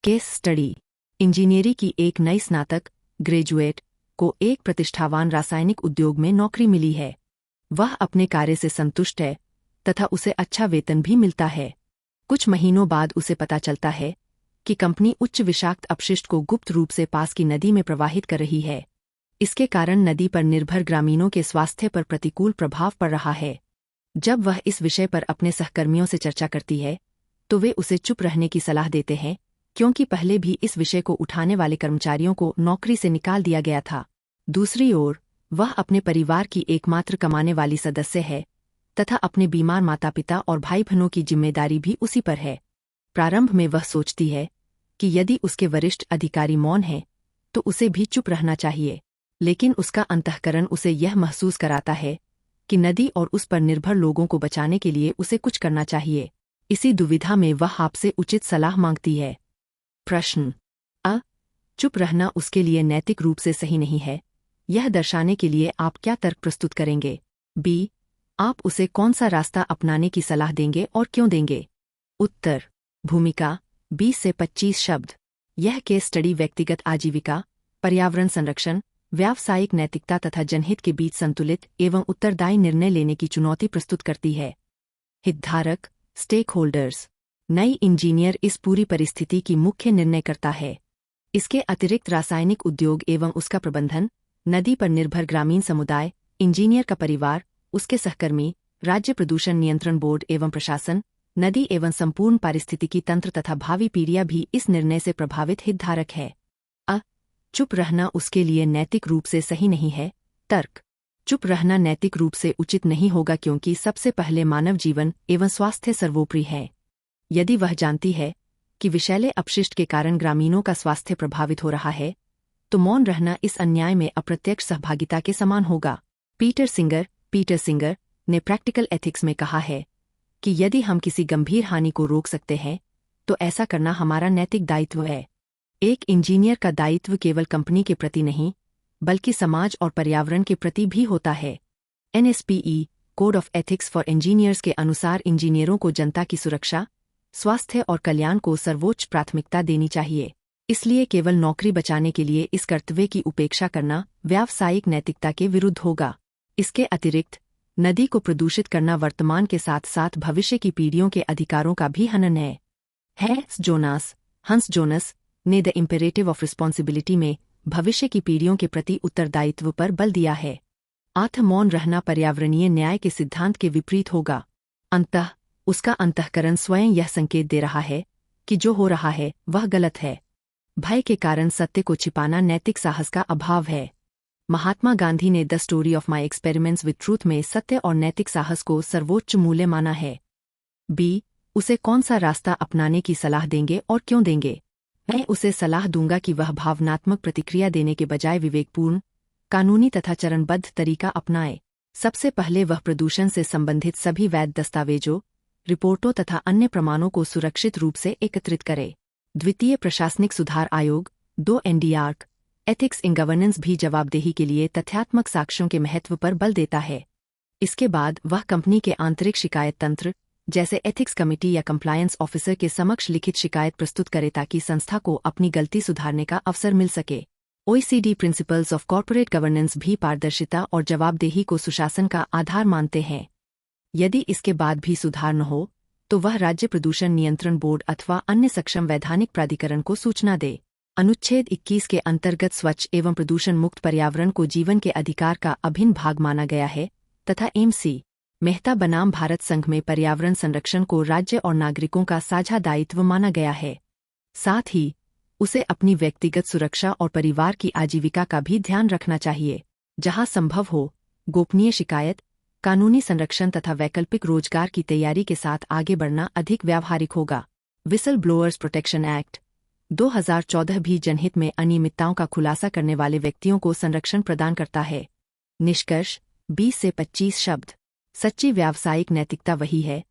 Case study. Engineering की एक नई स्नातक ग्रेजुएट को एक प्रतिष्ठावान रासायनिक उद्योग में नौकरी मिली है। वह अपने कार्य से संतुष्ट है तथा उसे अच्छा वेतन भी मिलता है। कुछ महीनों बाद उसे पता चलता है कि कंपनी उच्च विषाक्त अपशिष्ट को गुप्त रूप से पास की नदी में प्रवाहित कर रही है। इसके कारण नदी पर निर्भर ग्रामीणों के स्वास्थ्य पर प्रतिकूल प्रभाव पड़ रहा है। जब वह इस विषय पर अपने सहकर्मियों से चर्चा करती है तो वे उसे चुप रहने की सलाह देते हैं, क्योंकि पहले भी इस विषय को उठाने वाले कर्मचारियों को नौकरी से निकाल दिया गया था। दूसरी ओर, वह अपने परिवार की एकमात्र कमाने वाली सदस्य है तथा अपने बीमार माता पिता और भाई बहनों की जिम्मेदारी भी उसी पर है। प्रारंभ में वह सोचती है कि यदि उसके वरिष्ठ अधिकारी मौन हैं तो उसे भी चुप रहना चाहिए, लेकिन उसका अंतःकरण उसे यह महसूस कराता है कि नदी और उस पर निर्भर लोगों को बचाने के लिए उसे कुछ करना चाहिए। इसी दुविधा में वह आपसे उचित सलाह मांगती है। प्रश्न अ चुप रहना उसके लिए नैतिक रूप से सही नहीं है, यह दर्शाने के लिए आप क्या तर्क प्रस्तुत करेंगे? बी, आप उसे कौन सा रास्ता अपनाने की सलाह देंगे और क्यों देंगे? उत्तर। भूमिका 20 से 25 शब्द। यह केस स्टडी व्यक्तिगत आजीविका, पर्यावरण संरक्षण, व्यावसायिक नैतिकता तथा जनहित के बीच संतुलित एवं उत्तरदायी निर्णय लेने की चुनौती प्रस्तुत करती है। हितधारक स्टेक होल्डर्स। नई इंजीनियर इस पूरी परिस्थिति की मुख्य निर्णयकर्ता है। इसके अतिरिक्त रासायनिक उद्योग एवं उसका प्रबंधन, नदी पर निर्भर ग्रामीण समुदाय, इंजीनियर का परिवार, उसके सहकर्मी, राज्य प्रदूषण नियंत्रण बोर्ड एवं प्रशासन, नदी एवं संपूर्ण पारिस्थितिकी तंत्र तथा भावी पीढ़ियां भी इस निर्णय से प्रभावित हितधारक है। चुप रहना उसके लिए नैतिक रूप से सही नहीं है। तर्क। चुप रहना नैतिक रूप से उचित नहीं होगा, क्योंकि सबसे पहले मानव जीवन एवं स्वास्थ्य सर्वोपरि है। यदि वह जानती है कि विषैले अपशिष्ट के कारण ग्रामीणों का स्वास्थ्य प्रभावित हो रहा है, तो मौन रहना इस अन्याय में अप्रत्यक्ष सहभागिता के समान होगा। पीटर सिंगर ने प्रैक्टिकल एथिक्स में कहा है कि यदि हम किसी गंभीर हानि को रोक सकते हैं तो ऐसा करना हमारा नैतिक दायित्व है। एक इंजीनियर का दायित्व केवल कंपनी के प्रति नहीं, बल्कि समाज और पर्यावरण के प्रति भी होता है। NSPE code of ethics for engineers के अनुसार इंजीनियरों को जनता की सुरक्षा, स्वास्थ्य और कल्याण को सर्वोच्च प्राथमिकता देनी चाहिए। इसलिए केवल नौकरी बचाने के लिए इस कर्तव्य की उपेक्षा करना व्यावसायिक नैतिकता के विरुद्ध होगा। इसके अतिरिक्त नदी को प्रदूषित करना वर्तमान के साथ साथ भविष्य की पीढ़ियों के अधिकारों का भी हनन है। हंस जोनस ने द इम्पेरेटिव ऑफ रिस्पॉन्सिबिलिटी में भविष्य की पीढ़ियों के प्रति उत्तरदायित्व पर बल दिया है। मौन रहना पर्यावरणीय न्याय के सिद्धांत के विपरीत होगा। उसका अंतःकरण स्वयं यह संकेत दे रहा है कि जो हो रहा है वह गलत है। भय के कारण सत्य को छिपाना नैतिक साहस का अभाव है। महात्मा गांधी ने the story of my experiments with truth में सत्य और नैतिक साहस को सर्वोच्च मूल्य माना है। बी, उसे कौन सा रास्ता अपनाने की सलाह देंगे और क्यों देंगे? मैं उसे सलाह दूंगा कि वह भावनात्मक प्रतिक्रिया देने के बजाय विवेकपूर्ण, कानूनी तथा चरणबद्ध तरीका अपनाए। सबसे पहले वह प्रदूषण से संबंधित सभी वैध दस्तावेजों, रिपोर्टों तथा अन्य प्रमाणों को सुरक्षित रूप से एकत्रित करे। द्वितीय प्रशासनिक सुधार आयोग 2 NDR एथिक्स इन गवर्नेंस भी जवाबदेही के लिए तथ्यात्मक साक्ष्यों के महत्व पर बल देता है। इसके बाद वह कंपनी के आंतरिक शिकायत तंत्र जैसे एथिक्स कमेटी या कंप्लायंस ऑफिसर के समक्ष लिखित शिकायत प्रस्तुत करे ताकि संस्था को अपनी गलती सुधारने का अवसर मिल सके। OECD principles of corporate governance भी पारदर्शिता और जवाबदेही को सुशासन का आधार मानते हैं। यदि इसके बाद भी सुधार न हो तो वह राज्य प्रदूषण नियंत्रण बोर्ड अथवा अन्य सक्षम वैधानिक प्राधिकरण को सूचना दे। अनुच्छेद 21 के अंतर्गत स्वच्छ एवं प्रदूषण मुक्त पर्यावरण को जीवन के अधिकार का अभिन्न भाग माना गया है तथा MC मेहता बनाम भारत संघ में पर्यावरण संरक्षण को राज्य और नागरिकों का साझा दायित्व माना गया है। साथ ही उसे अपनी व्यक्तिगत सुरक्षा और परिवार की आजीविका का भी ध्यान रखना चाहिए। जहां संभव हो, गोपनीय शिकायत, कानूनी संरक्षण तथा वैकल्पिक रोजगार की तैयारी के साथ आगे बढ़ना अधिक व्यावहारिक होगा। विसल ब्लोअर्स प्रोटेक्शन एक्ट 2014 भी जनहित में अनियमितताओं का खुलासा करने वाले व्यक्तियों को संरक्षण प्रदान करता है। निष्कर्ष 20 से 25 शब्द। सच्ची व्यावसायिक नैतिकता वही है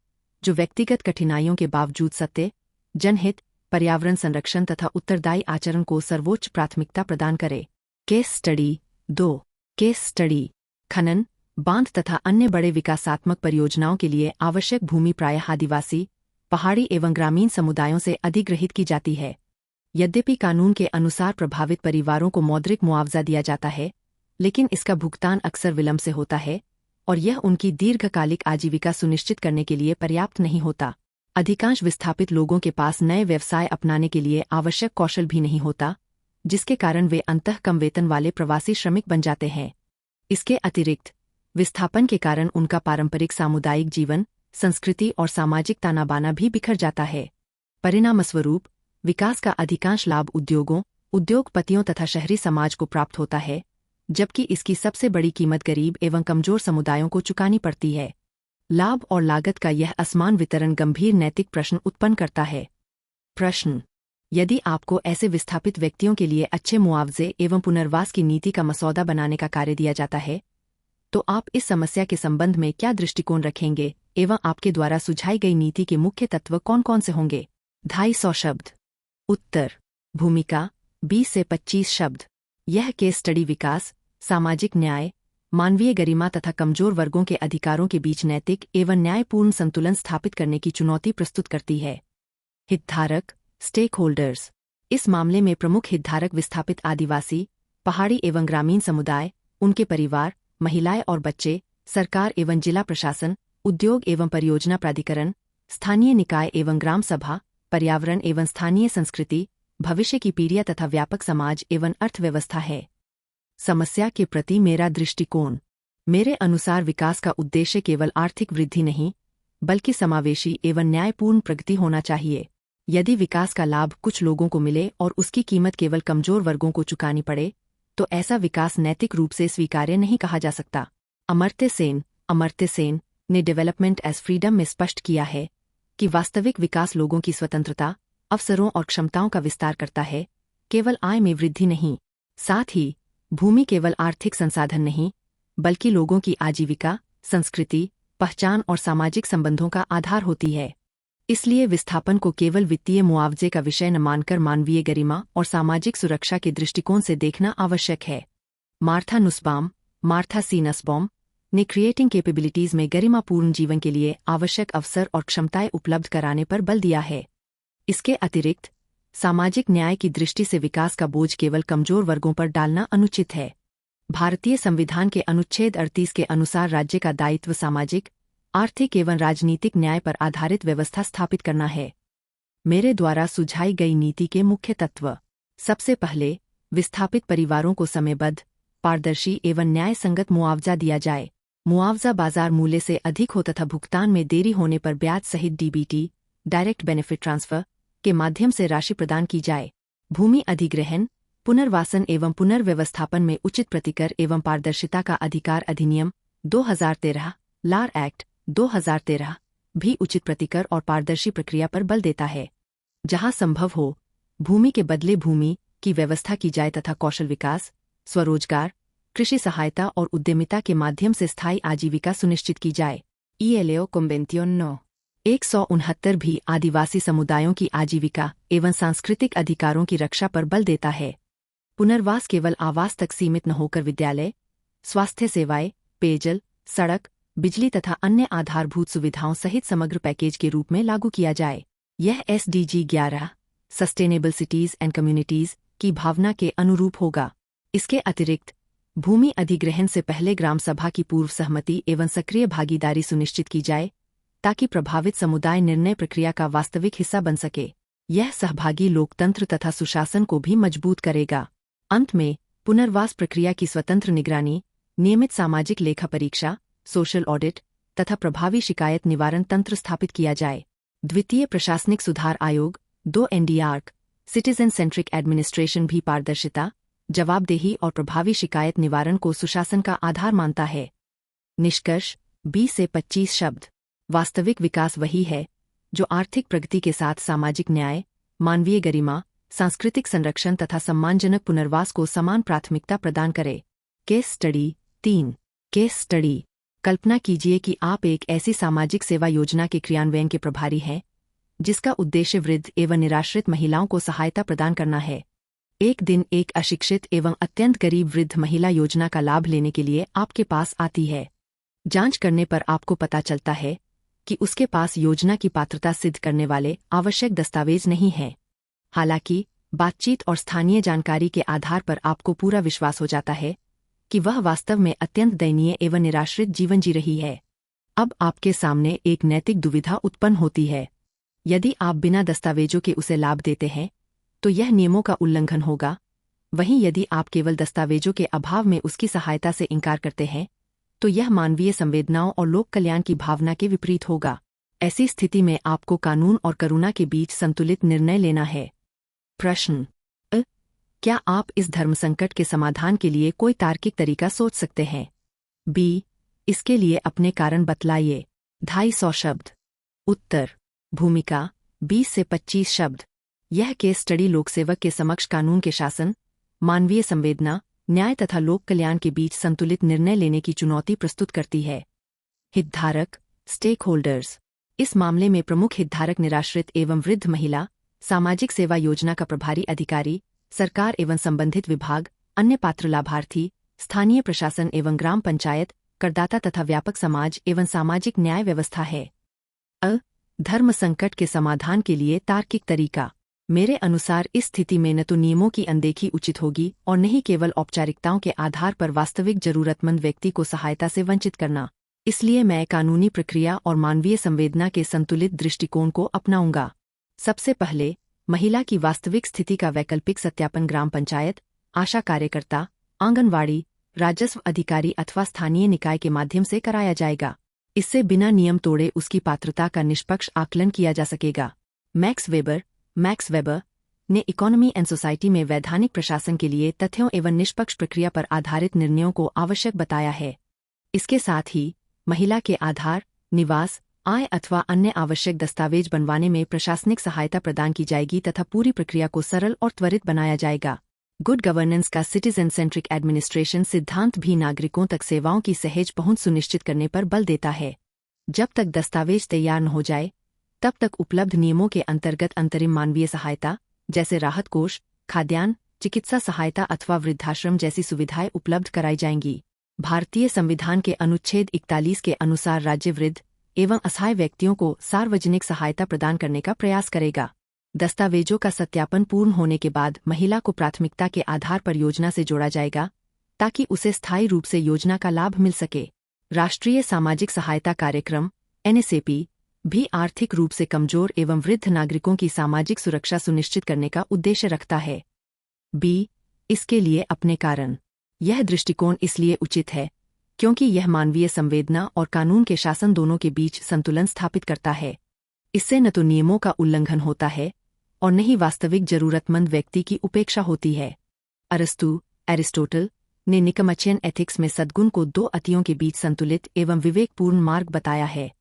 जो व्यक्तिगत कठिनाइयों के बावजूद सत्य, जनहित, पर्यावरण संरक्षण तथा उत्तरदायी आचरण को सर्वोच्च प्राथमिकता प्रदान करे। Case study 2। केस स्टडी खनन, बांध तथा अन्य बड़े विकासात्मक परियोजनाओं के लिए आवश्यक भूमि प्रायः आदिवासी, पहाड़ी एवं ग्रामीण समुदायों से अधिग्रहित की जाती है। यद्यपि कानून के अनुसार प्रभावित परिवारों को मौद्रिक मुआवजा दिया जाता है, लेकिन इसका भुगतान अक्सर विलंब से होता है और यह उनकी दीर्घकालिक आजीविका सुनिश्चित करने के लिए पर्याप्त नहीं होता। अधिकांश विस्थापित लोगों के पास नए व्यवसाय अपनाने के लिए आवश्यक कौशल भी नहीं होता, जिसके कारण वे अंततः कम वेतन वाले प्रवासी श्रमिक बन जाते हैं। इसके अतिरिक्त विस्थापन के कारण उनका पारंपरिक सामुदायिक जीवन, संस्कृति और सामाजिक ताना-बाना भी बिखर जाता है। परिणामस्वरूप विकास का अधिकांश लाभ उद्योगों, उद्योगपतियों तथा शहरी समाज को प्राप्त होता है, जबकि इसकी सबसे बड़ी कीमत गरीब एवं कमजोर समुदायों को चुकानी पड़ती है। लाभ और लागत का यह असमान वितरण गंभीर नैतिक प्रश्न उत्पन्न करता है। प्रश्न: यदि आपको ऐसे विस्थापित व्यक्तियों के लिए अच्छे मुआवजे एवं पुनर्वास की नीति का मसौदा बनाने का कार्य दिया जाता है, तो आप इस समस्या के संबंध में क्या दृष्टिकोण रखेंगे एवं आपके द्वारा सुझाई गई नीति के मुख्य तत्व कौन-कौन से होंगे? 250 शब्द। उत्तर: भूमिका 20 से 25 शब्द। यह केस स्टडी विकास, सामाजिक न्याय, मानवीय गरिमा तथा कमजोर वर्गों के अधिकारों के बीच नैतिक एवं न्यायपूर्ण संतुलन स्थापित करने की चुनौती प्रस्तुत करती है। हितधारक, स्टेक होल्डर्स। इस मामले में प्रमुख हितधारक विस्थापित आदिवासी, पहाड़ी एवं ग्रामीण समुदाय, उनके परिवार, महिलाएं और बच्चे, सरकार एवं जिला प्रशासन, उद्योग एवं परियोजना प्राधिकरण, स्थानीय निकाय एवं ग्राम सभा, पर्यावरण एवं स्थानीय संस्कृति, भविष्य की पीढ़ियां तथा व्यापक समाज एवं अर्थव्यवस्था है। समस्या के प्रति मेरा दृष्टिकोण: मेरे अनुसार विकास का उद्देश्य केवल आर्थिक वृद्धि नहीं, बल्कि समावेशी एवं न्यायपूर्ण प्रगति होना चाहिए। यदि विकास का लाभ कुछ लोगों को मिले और उसकी कीमत केवल कमजोर वर्गों को चुकानी पड़े, तो ऐसा विकास नैतिक रूप से स्वीकार्य नहीं कहा जा सकता। अमर्त्य सेन ने डेवलपमेंट एज फ्रीडम में स्पष्ट किया है कि वास्तविक विकास लोगों की स्वतंत्रता, अवसरों और क्षमताओं का विस्तार करता है, केवल आय में वृद्धि नहीं। साथ ही भूमि केवल आर्थिक संसाधन नहीं, बल्कि लोगों की आजीविका, संस्कृति, पहचान और सामाजिक संबंधों का आधार होती है। इसलिए विस्थापन को केवल वित्तीय मुआवजे का विषय न मानकर मानवीय गरिमा और सामाजिक सुरक्षा के दृष्टिकोण से देखना आवश्यक है। मार्था सी नसबॉम ने क्रिएटिंग कैपेबिलिटीज में गरिमापूर्ण जीवन के लिए आवश्यक अवसर और क्षमताएं उपलब्ध कराने पर बल दिया है। इसके अतिरिक्त सामाजिक न्याय की दृष्टि से विकास का बोझ केवल कमजोर वर्गों पर डालना अनुचित है। भारतीय संविधान के अनुच्छेद 38 के अनुसार राज्य का दायित्व सामाजिक, आर्थिक एवं राजनीतिक न्याय पर आधारित व्यवस्था स्थापित करना है। मेरे द्वारा सुझाई गई नीति के मुख्य तत्व: सबसे पहले, विस्थापित परिवारों को समयबद्ध, पारदर्शी एवं न्याय संगत मुआवजा दिया जाए। मुआवजा बाजार मूल्य से अधिक हो तथा भुगतान में देरी होने पर ब्याज सहित डीबीटी, डायरेक्ट बेनिफिट ट्रांसफर, के माध्यम से राशि प्रदान की जाए। भूमि अधिग्रहण, पुनर्वासन एवं पुनर्व्यवस्थापन में उचित प्रतिकर एवं पारदर्शिता का अधिकार अधिनियम 2013, लार एक्ट 2013 भी उचित प्रतिकर और पारदर्शी प्रक्रिया पर बल देता है। जहां संभव हो, भूमि के बदले भूमि की व्यवस्था की जाए तथा कौशल विकास, स्वरोजगार, कृषि सहायता और उद्यमिता के माध्यम से स्थायी आजीविका सुनिश्चित की जाए। ELO convention No. 169 भी आदिवासी समुदायों की आजीविका एवं सांस्कृतिक अधिकारों की रक्षा पर बल देता है। पुनर्वास केवल आवास तक सीमित न होकर विद्यालय, स्वास्थ्य सेवाएं, पेयजल, सड़क, बिजली तथा अन्य आधारभूत सुविधाओं सहित समग्र पैकेज के रूप में लागू किया जाए। यह SDG 11 sustainable cities and communities की भावना के अनुरूप होगा। इसके अतिरिक्त भूमि अधिग्रहण से पहले ग्राम सभा की पूर्व सहमति एवं सक्रिय भागीदारी सुनिश्चित की जाए, ताकि प्रभावित समुदाय निर्णय प्रक्रिया का वास्तविक हिस्सा बन सके। यह सहभागी लोकतंत्र तथा सुशासन को भी मजबूत करेगा। अंत में, पुनर्वास प्रक्रिया की स्वतंत्र निगरानी, नियमित सामाजिक लेखा परीक्षा, सोशल ऑडिट तथा प्रभावी शिकायत निवारण तंत्र स्थापित किया जाए। द्वितीय प्रशासनिक सुधार आयोग 2 NDRC, सिटीजन सेंट्रिक एडमिनिस्ट्रेशन भी पारदर्शिता, जवाबदेही और प्रभावी शिकायत निवारण को सुशासन का आधार मानता है। निष्कर्ष: 20 से 25 शब्द। वास्तविक विकास वही है जो आर्थिक प्रगति के साथ सामाजिक न्याय, मानवीय गरिमा, सांस्कृतिक संरक्षण तथा सम्मानजनक पुनर्वास को समान प्राथमिकता प्रदान करे। Case study 3। केस स्टडी: कल्पना कीजिए कि आप एक ऐसी सामाजिक सेवा योजना के क्रियान्वयन के प्रभारी हैं, जिसका उद्देश्य वृद्ध एवं निराश्रित महिलाओं को सहायता प्रदान करना है। एक दिन एक अशिक्षित एवं अत्यंत गरीब वृद्ध महिला योजना का लाभ लेने के लिए आपके पास आती है। जांच करने पर आपको पता चलता है कि उसके पास योजना की पात्रता सिद्ध करने वाले आवश्यक दस्तावेज नहीं हैं। हालांकि बातचीत और स्थानीय जानकारी के आधार पर आपको पूरा विश्वास हो जाता है कि वह वास्तव में अत्यंत दयनीय एवं निराश्रित जीवन जी रही है। अब आपके सामने एक नैतिक दुविधा उत्पन्न होती है। यदि आप बिना दस्तावेजों के उसे लाभ देते हैं तो यह नियमों का उल्लंघन होगा। वहीं यदि आप केवल दस्तावेजों के अभाव में उसकी सहायता से इनकार करते हैं तो यह मानवीय संवेदनाओं और लोक कल्याण की भावना के विपरीत होगा। ऐसी स्थिति में आपको कानून और करुणा के बीच संतुलित निर्णय लेना है। प्रश्न: क्या आप इस धर्म संकट के समाधान के लिए कोई तार्किक तरीका सोच सकते हैं? बी, इसके लिए अपने कारण बतलाइए। 250 शब्द। उत्तर: भूमिका 20 से 25 शब्द। यह केस स्टडी लोकसेवक के समक्ष कानून के शासन, मानवीय संवेदना, न्याय तथा लोक कल्याण के बीच संतुलित निर्णय लेने की चुनौती प्रस्तुत करती है। हितधारक, स्टेक होल्डर्स। इस मामले में प्रमुख हितधारक निराश्रित एवं वृद्ध महिला, सामाजिक सेवा योजना का प्रभारी अधिकारी, सरकार एवं संबंधित विभाग, अन्य पात्र लाभार्थी, स्थानीय प्रशासन एवं ग्राम पंचायत, करदाता तथा व्यापक समाज एवं सामाजिक न्याय व्यवस्था है। धर्म संकट के समाधान के लिए तार्किक तरीका। मेरे अनुसार इस स्थिति में न तो नियमों की अनदेखी उचित होगी और न ही केवल औपचारिकताओं के आधार पर वास्तविक जरूरतमंद व्यक्ति को सहायता से वंचित करना। इसलिए मैं कानूनी प्रक्रिया और मानवीय संवेदना के संतुलित दृष्टिकोण को अपनाऊंगा। सबसे पहले, महिला की वास्तविक स्थिति का वैकल्पिक सत्यापन ग्राम पंचायत, आशा कार्यकर्ता, आंगनवाड़ी, राजस्व अधिकारी अथवा स्थानीय निकाय के माध्यम से कराया जाएगा। इससे बिना नियम तोड़े उसकी पात्रता का निष्पक्ष आकलन किया जा सकेगा। मैक्स वेबर ने इकोनॉमी एंड सोसाइटी में वैधानिक प्रशासन के लिए तथ्यों एवं निष्पक्ष प्रक्रिया पर आधारित निर्णयों को आवश्यक बताया है। इसके साथ ही महिला के आधार, निवास, आय अथवा अन्य आवश्यक दस्तावेज बनवाने में प्रशासनिक सहायता प्रदान की जाएगी तथा पूरी प्रक्रिया को सरल और त्वरित बनाया जाएगा। गुड गवर्नेंस का सिटीजन सेंट्रिक एडमिनिस्ट्रेशन सिद्धांत भी नागरिकों तक सेवाओं की सहज पहुंच सुनिश्चित करने पर बल देता है। जब तक दस्तावेज तैयार न हो जाए तब तक उपलब्ध नियमों के अंतर्गत अंतरिम मानवीय सहायता जैसे राहत कोष, खाद्यान्न, चिकित्सा सहायता अथवा वृद्धाश्रम जैसी सुविधाएं उपलब्ध कराई जाएंगी। भारतीय संविधान के अनुच्छेद 41 के अनुसार राज्य वृद्ध एवं असहाय व्यक्तियों को सार्वजनिक सहायता प्रदान करने का प्रयास करेगा। दस्तावेजों का सत्यापन पूर्ण होने के बाद महिला को प्राथमिकता के आधार पर योजना से जोड़ा जाएगा ताकि उसे स्थायी रूप से योजना का लाभ मिल सके। राष्ट्रीय सामाजिक सहायता कार्यक्रम (NSAP) भी आर्थिक रूप से कमजोर एवं वृद्ध नागरिकों की सामाजिक सुरक्षा सुनिश्चित करने का उद्देश्य रखता है। बी, इसके लिए अपने कारण। यह दृष्टिकोण इसलिए उचित है क्योंकि यह मानवीय संवेदना और कानून के शासन दोनों के बीच संतुलन स्थापित करता है। इससे न तो नियमों का उल्लंघन होता है और न ही वास्तविक जरूरतमंद व्यक्ति की उपेक्षा होती है। एरिस्टोटल ने निकमचियन एथिक्स में सद्गुण को दो अतियों के बीच संतुलित एवं विवेकपूर्ण मार्ग बताया है।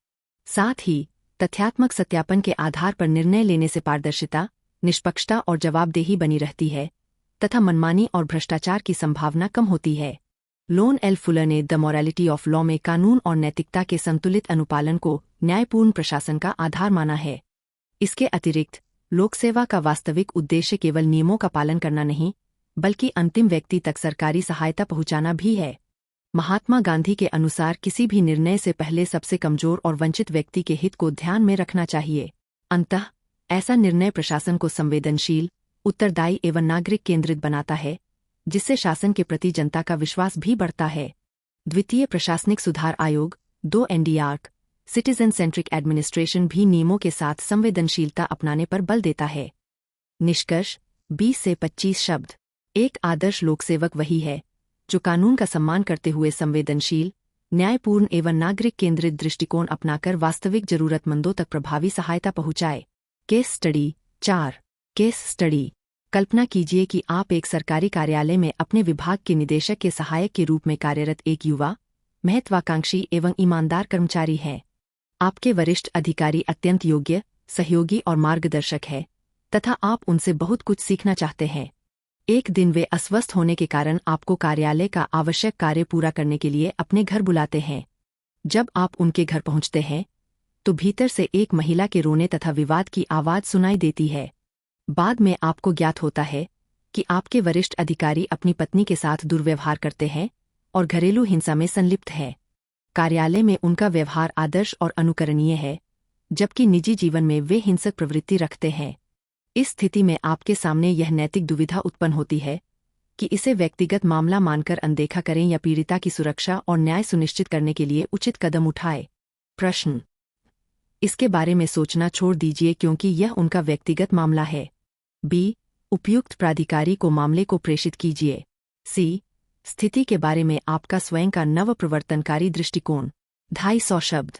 साथ ही तथ्यात्मक सत्यापन के आधार पर निर्णय लेने से पारदर्शिता, निष्पक्षता और जवाबदेही बनी रहती है तथा मनमानी और भ्रष्टाचार की संभावना कम होती है। लोन एल फुलर ने द मोरालिटी ऑफ लॉ में कानून और नैतिकता के संतुलित अनुपालन को न्यायपूर्ण प्रशासन का आधार माना है। इसके अतिरिक्त लोकसेवा का वास्तविक उद्देश्य केवल नियमों का पालन करना नहीं बल्कि अंतिम व्यक्ति तक सरकारी सहायता पहुंचाना भी है। महात्मा गांधी के अनुसार किसी भी निर्णय से पहले सबसे कमजोर और वंचित व्यक्ति के हित को ध्यान में रखना चाहिए। अंततः ऐसा निर्णय प्रशासन को संवेदनशील, उत्तरदायी एवं नागरिक केंद्रित बनाता है जिससे शासन के प्रति जनता का विश्वास भी बढ़ता है। द्वितीय प्रशासनिक सुधार आयोग 2 NDRC सिटीजन सेंट्रिक एडमिनिस्ट्रेशन भी नियमों के साथ संवेदनशीलता अपनाने पर बल देता है। निष्कर्ष 20 से 25 शब्द। एक आदर्श लोकसेवक वही है जो कानून का सम्मान करते हुए संवेदनशील, न्यायपूर्ण एवं नागरिक केंद्रित दृष्टिकोण अपनाकर वास्तविक जरूरतमंदों तक प्रभावी सहायता पहुंचाए। Case study 4। Case study. कल्पना कीजिए कि आप एक सरकारी कार्यालय में अपने विभाग के निदेशक के सहायक के रूप में कार्यरत एक युवा, महत्वाकांक्षी एवं ईमानदार कर्मचारी हैं। आपके वरिष्ठ अधिकारी अत्यंत योग्य, सहयोगी और मार्गदर्शक है तथा आप उनसे बहुत कुछ सीखना चाहते हैं। एक दिन वे अस्वस्थ होने के कारण आपको कार्यालय का आवश्यक कार्य पूरा करने के लिए अपने घर बुलाते हैं। जब आप उनके घर पहुंचते हैं तो भीतर से एक महिला के रोने तथा विवाद की आवाज सुनाई देती है। बाद में आपको ज्ञात होता है कि आपके वरिष्ठ अधिकारी अपनी पत्नी के साथ दुर्व्यवहार करते हैं और घरेलू हिंसा में संलिप्त है। कार्यालय में उनका व्यवहार आदर्श और अनुकरणीय है, जबकि निजी जीवन में वे हिंसक प्रवृत्ति रखते हैं। इस स्थिति में आपके सामने यह नैतिक दुविधा उत्पन्न होती है कि इसे व्यक्तिगत मामला मानकर अनदेखा करें या पीड़िता की सुरक्षा और न्याय सुनिश्चित करने के लिए उचित कदम उठाएं। प्रश्न: इसके बारे में सोचना छोड़ दीजिए क्योंकि यह उनका व्यक्तिगत मामला है। बी. उपयुक्त प्राधिकारी को मामले को प्रेषित कीजिए। सी. स्थिति के बारे में आपका स्वयं का नव प्रवर्तनकारी दृष्टिकोण। 250 शब्द।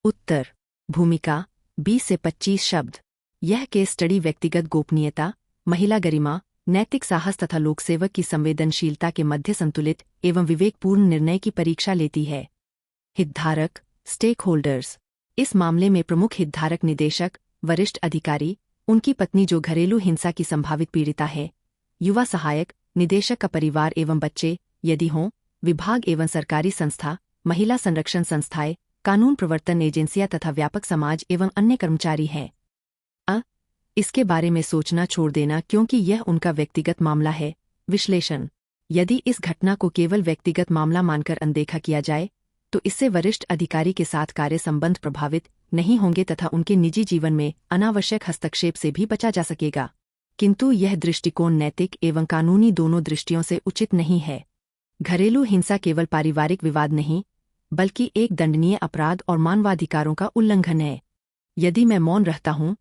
उत्तर: भूमिका 20 से 25 शब्द। यह केस स्टडी व्यक्तिगत गोपनीयता, महिला गरिमा, नैतिक साहस तथा लोकसेवक की संवेदनशीलता के मध्य संतुलित एवं विवेकपूर्ण निर्णय की परीक्षा लेती है। हितधारक, स्टेक होल्डर्स। इस मामले में प्रमुख हितधारक निदेशक, वरिष्ठ अधिकारी, उनकी पत्नी जो घरेलू हिंसा की संभावित पीड़िता है, युवा सहायक, निदेशक का परिवार एवं बच्चे यदि हों, विभाग एवं सरकारी संस्था, महिला संरक्षण संस्थाएं, कानून प्रवर्तन एजेंसियां तथा व्यापक समाज एवं अन्य कर्मचारी हैं। इसके बारे में सोचना छोड़ देना क्योंकि यह उनका व्यक्तिगत मामला है। विश्लेषण: यदि इस घटना को केवल व्यक्तिगत मामला मानकर अनदेखा किया जाए तो इससे वरिष्ठ अधिकारी के साथ कार्य संबंध प्रभावित नहीं होंगे तथा उनके निजी जीवन में अनावश्यक हस्तक्षेप से भी बचा जा सकेगा। किंतु यह दृष्टिकोण नैतिक एवं कानूनी दोनों दृष्टियों से उचित नहीं है। घरेलू हिंसा केवल पारिवारिक विवाद नहीं बल्कि एक दंडनीय अपराध और मानवाधिकारों का उल्लंघन है। यदि मैं मौन रहता हूं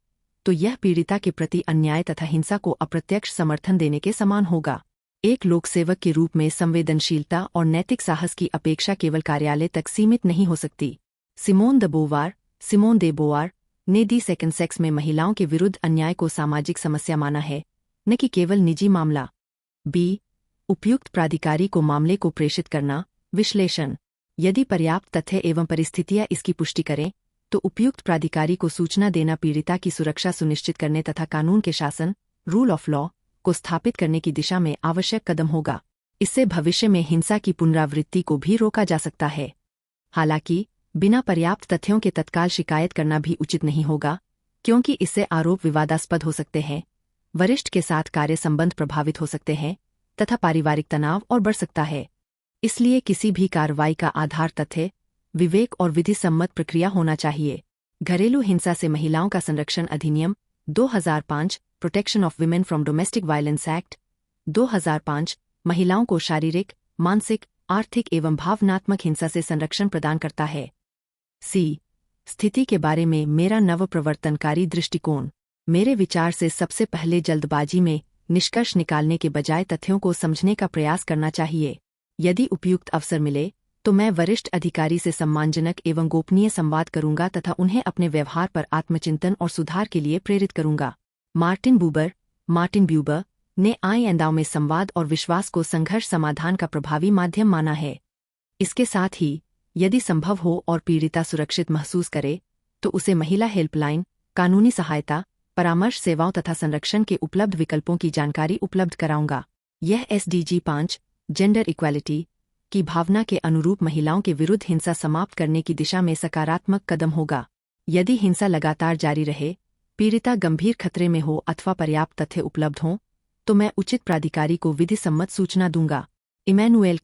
तो यह पीड़िता के प्रति अन्याय तथा हिंसा को अप्रत्यक्ष समर्थन देने के समान होगा। एक लोकसेवक के रूप में संवेदनशीलता और नैतिक साहस की अपेक्षा केवल कार्यालय तक सीमित नहीं हो सकती। सिमोन दे बोवार ने दी सेकंड सेक्स में महिलाओं के विरुद्ध अन्याय को सामाजिक समस्या माना है, न कि केवल निजी मामला। बी. उपयुक्त प्राधिकारी को मामले को प्रेषित करना। विश्लेषण: यदि पर्याप्त तथ्य एवं परिस्थितियां इसकी पुष्टि करें तो उपयुक्त प्राधिकारी को सूचना देना पीड़िता की सुरक्षा सुनिश्चित करने तथा कानून के शासन, रूल ऑफ लॉ, को स्थापित करने की दिशा में आवश्यक कदम होगा। इससे भविष्य में हिंसा की पुनरावृत्ति को भी रोका जा सकता है। हालांकि बिना पर्याप्त तथ्यों के तत्काल शिकायत करना भी उचित नहीं होगा क्योंकि इससे आरोप विवादास्पद हो सकते हैं, वरिष्ठ के साथ कार्य संबंध प्रभावित हो सकते हैं तथा पारिवारिक तनाव और बढ़ सकता है। इसलिए किसी भी कार्रवाई का आधार तथ्य, विवेक और विधि सम्मत प्रक्रिया होना चाहिए। घरेलू हिंसा से महिलाओं का संरक्षण अधिनियम 2005, protection of women from domestic violence act 2005, महिलाओं को शारीरिक, मानसिक, आर्थिक एवं भावनात्मक हिंसा से संरक्षण प्रदान करता है। सी. स्थिति के बारे में मेरा नवप्रवर्तनकारी दृष्टिकोण। मेरे विचार से सबसे पहले जल्दबाजी में निष्कर्ष निकालने के बजाय तथ्यों को समझने का प्रयास करना चाहिए। यदि उपयुक्त अवसर मिले तो मैं वरिष्ठ अधिकारी से सम्मानजनक एवं गोपनीय संवाद करूंगा तथा उन्हें अपने व्यवहार पर आत्मचिंतन और सुधार के लिए प्रेरित करूंगा। मार्टिन ब्यूबर ने आई एंदाव में संवाद और विश्वास को संघर्ष समाधान का प्रभावी माध्यम माना है। इसके साथ ही यदि संभव हो और पीड़िता सुरक्षित महसूस करे तो उसे महिला हेल्पलाइन, कानूनी सहायता, परामर्श सेवाओं तथा संरक्षण के उपलब्ध विकल्पों की जानकारी उपलब्ध कराऊंगा। यह SDG 5, जेंडर इक्वालिटी, की भावना के अनुरूप महिलाओं के विरुद्ध हिंसा समाप्त करने की दिशा में सकारात्मक कदम होगा। यदि हिंसा लगातार जारी रहे, पीड़िता गंभीर खतरे में हो अथवा पर्याप्त तथ्य उपलब्ध हों तो मैं उचित प्राधिकारी को विधि सम्मत सूचना दूंगा। इमैनुएल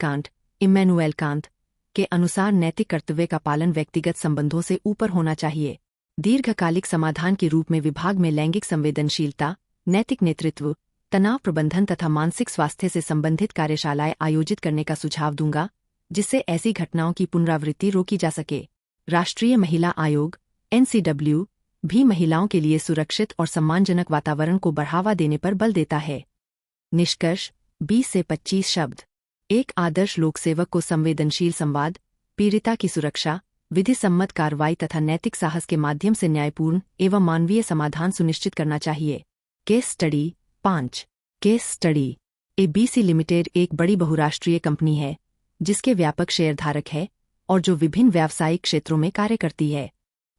कांत के अनुसार नैतिक कर्तव्य का पालन व्यक्तिगत संबंधों से ऊपर होना चाहिए। दीर्घकालिक समाधान के रूप में विभाग में लैंगिक संवेदनशीलता, नैतिक नेतृत्व, तनाव प्रबंधन तथा मानसिक स्वास्थ्य से संबंधित कार्यशालाएं आयोजित करने का सुझाव दूंगा जिससे ऐसी घटनाओं की पुनरावृत्ति रोकी जा सके। राष्ट्रीय महिला आयोग NCW भी महिलाओं के लिए सुरक्षित और सम्मानजनक वातावरण को बढ़ावा देने पर बल देता है। निष्कर्ष: 20 से 25 शब्द। एक आदर्श लोकसेवक को संवेदनशील संवाद, पीड़िता की सुरक्षा, विधि सम्मत कार्रवाई तथा नैतिक साहस के माध्यम से न्यायपूर्ण एवं मानवीय समाधान सुनिश्चित करना चाहिए। Case study 5। Case study. ABC limited एक बड़ी बहुराष्ट्रीय कंपनी है जिसके व्यापक शेयरधारक है और जो विभिन्न व्यावसायिक क्षेत्रों में कार्य करती है।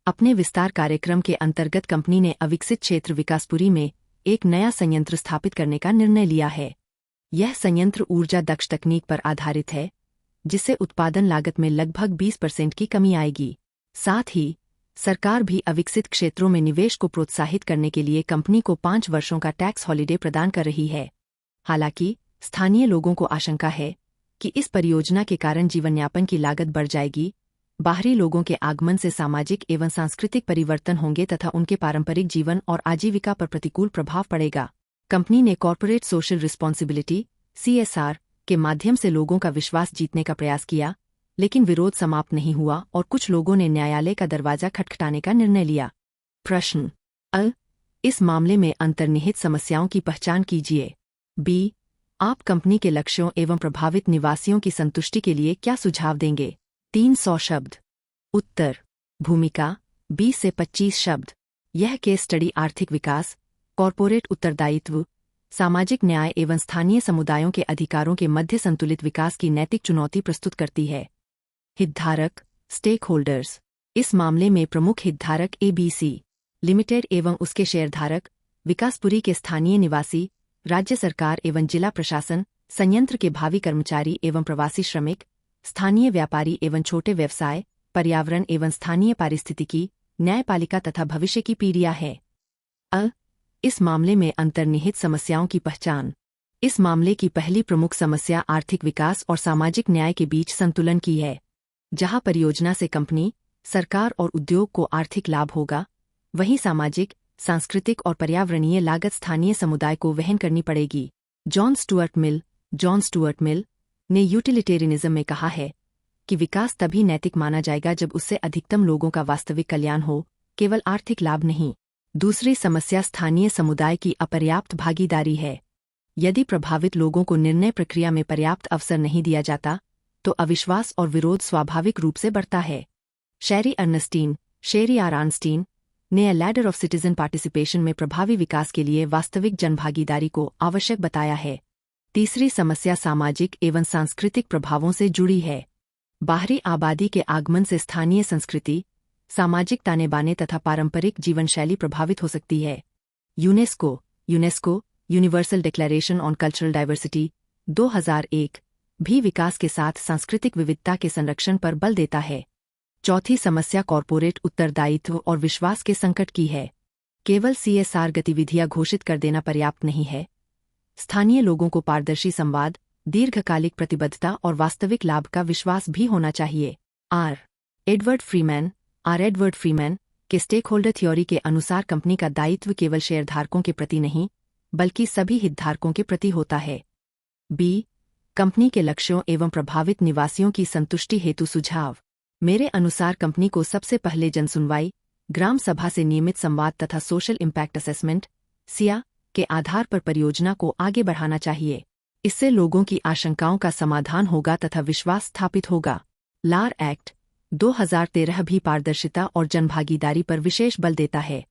अपने विस्तार कार्यक्रम के अंतर्गत कंपनी ने अविकसित क्षेत्र विकासपुरी में एक नया संयंत्र स्थापित करने का निर्णय लिया है। यह संयंत्र ऊर्जा दक्ष तकनीक पर आधारित है जिससे उत्पादन लागत में लगभग 20% की कमी आएगी। साथ ही सरकार भी अविकसित क्षेत्रों में निवेश को प्रोत्साहित करने के लिए कंपनी को 5 वर्षों का टैक्स हॉलिडे प्रदान कर रही है। हालांकि स्थानीय लोगों को आशंका है कि इस परियोजना के कारण जीवनयापन की लागत बढ़ जाएगी, बाहरी लोगों के आगमन से सामाजिक एवं सांस्कृतिक परिवर्तन होंगे तथा उनके पारंपरिक जीवन और आजीविका पर प्रतिकूल प्रभाव पड़ेगा। कंपनी ने कॉर्पोरेट सोशल रिस्पॉन्सिबिलिटी (CSR) के माध्यम से लोगों का विश्वास जीतने का प्रयास किया, लेकिन विरोध समाप्त नहीं हुआ और कुछ लोगों ने न्यायालय का दरवाजा खटखटाने का निर्णय लिया। प्रश्न अ. इस मामले में अंतर्निहित समस्याओं की पहचान कीजिए। बी. आप कंपनी के लक्ष्यों एवं प्रभावित निवासियों की संतुष्टि के लिए क्या सुझाव देंगे? 300 शब्द। उत्तर: भूमिका 20 से 25 शब्द। यह केस स्टडी आर्थिक विकास, कॉर्पोरेट उत्तरदायित्व, सामाजिक न्याय एवं स्थानीय समुदायों के अधिकारों के मध्य संतुलित विकास की नैतिक चुनौती प्रस्तुत करती है। हितधारक स्टेक होल्डर्स। इस मामले में प्रमुख हितधारक ABC लिमिटेड एवं उसके शेयरधारक विकासपुरी के स्थानीय निवासी, राज्य सरकार एवं जिला प्रशासन, संयंत्र के भावी कर्मचारी एवं प्रवासी श्रमिक, स्थानीय व्यापारी एवं छोटे व्यवसाय, पर्यावरण एवं स्थानीय पारिस्थितिकी, न्यायपालिका तथा भविष्य की पीढ़ियां है। अ. इस मामले में अंतर्निहित समस्याओं की पहचान। इस मामले की पहली प्रमुख समस्या आर्थिक विकास और सामाजिक न्याय के बीच संतुलन की है। जहां परियोजना से कंपनी, सरकार और उद्योग को आर्थिक लाभ होगा, वहीं सामाजिक, सांस्कृतिक और पर्यावरणीय लागत स्थानीय समुदाय को वहन करनी पड़ेगी। जॉन स्टुअर्ट मिल ने यूटिलिटेरियनिज्म में कहा है कि विकास तभी नैतिक माना जाएगा जब उससे अधिकतम लोगों का वास्तविक कल्याण हो, केवल आर्थिक लाभ नहीं। दूसरी समस्या स्थानीय समुदाय की अपर्याप्त भागीदारी है। यदि प्रभावित लोगों को निर्णय प्रक्रिया में पर्याप्त अवसर नहीं दिया जाता, तो अविश्वास और विरोध स्वाभाविक रूप से बढ़ता है। शेरी आर अर्नस्टीन ने अ लैडर ऑफ सिटीजन पार्टिसिपेशन में प्रभावी विकास के लिए वास्तविक जनभागीदारी को आवश्यक बताया है। तीसरी समस्या सामाजिक एवं सांस्कृतिक प्रभावों से जुड़ी है। बाहरी आबादी के आगमन से स्थानीय संस्कृति, सामाजिक ताने-बाने तथा पारंपरिक जीवन शैली प्रभावित हो सकती है। UNESCO universal declaration on cultural diversity 2001 भी विकास के साथ सांस्कृतिक विविधता के संरक्षण पर बल देता है। चौथी समस्या कॉर्पोरेट उत्तरदायित्व और विश्वास के संकट की है। केवल CSR गतिविधियां घोषित कर देना पर्याप्त नहीं है। स्थानीय लोगों को पारदर्शी संवाद, दीर्घकालिक प्रतिबद्धता और वास्तविक लाभ का विश्वास भी होना चाहिए। एडवर्ड फ्रीमैन के स्टेकहोल्डर थ्योरी के अनुसार कंपनी का दायित्व केवल शेयरधारकों के प्रति नहीं, बल्कि सभी हितधारकों के प्रति होता है। बी. कंपनी के लक्ष्यों एवं प्रभावित निवासियों की संतुष्टि हेतु सुझाव। मेरे अनुसार कंपनी को सबसे पहले जनसुनवाई, ग्राम सभा से नियमित संवाद तथा सोशल इम्पैक्ट असेसमेंट SIA के आधार पर परियोजना को आगे बढ़ाना चाहिए। इससे लोगों की आशंकाओं का समाधान होगा तथा विश्वास स्थापित होगा। लार एक्ट 2013 भी पारदर्शिता और जनभागीदारी पर विशेष बल देता है।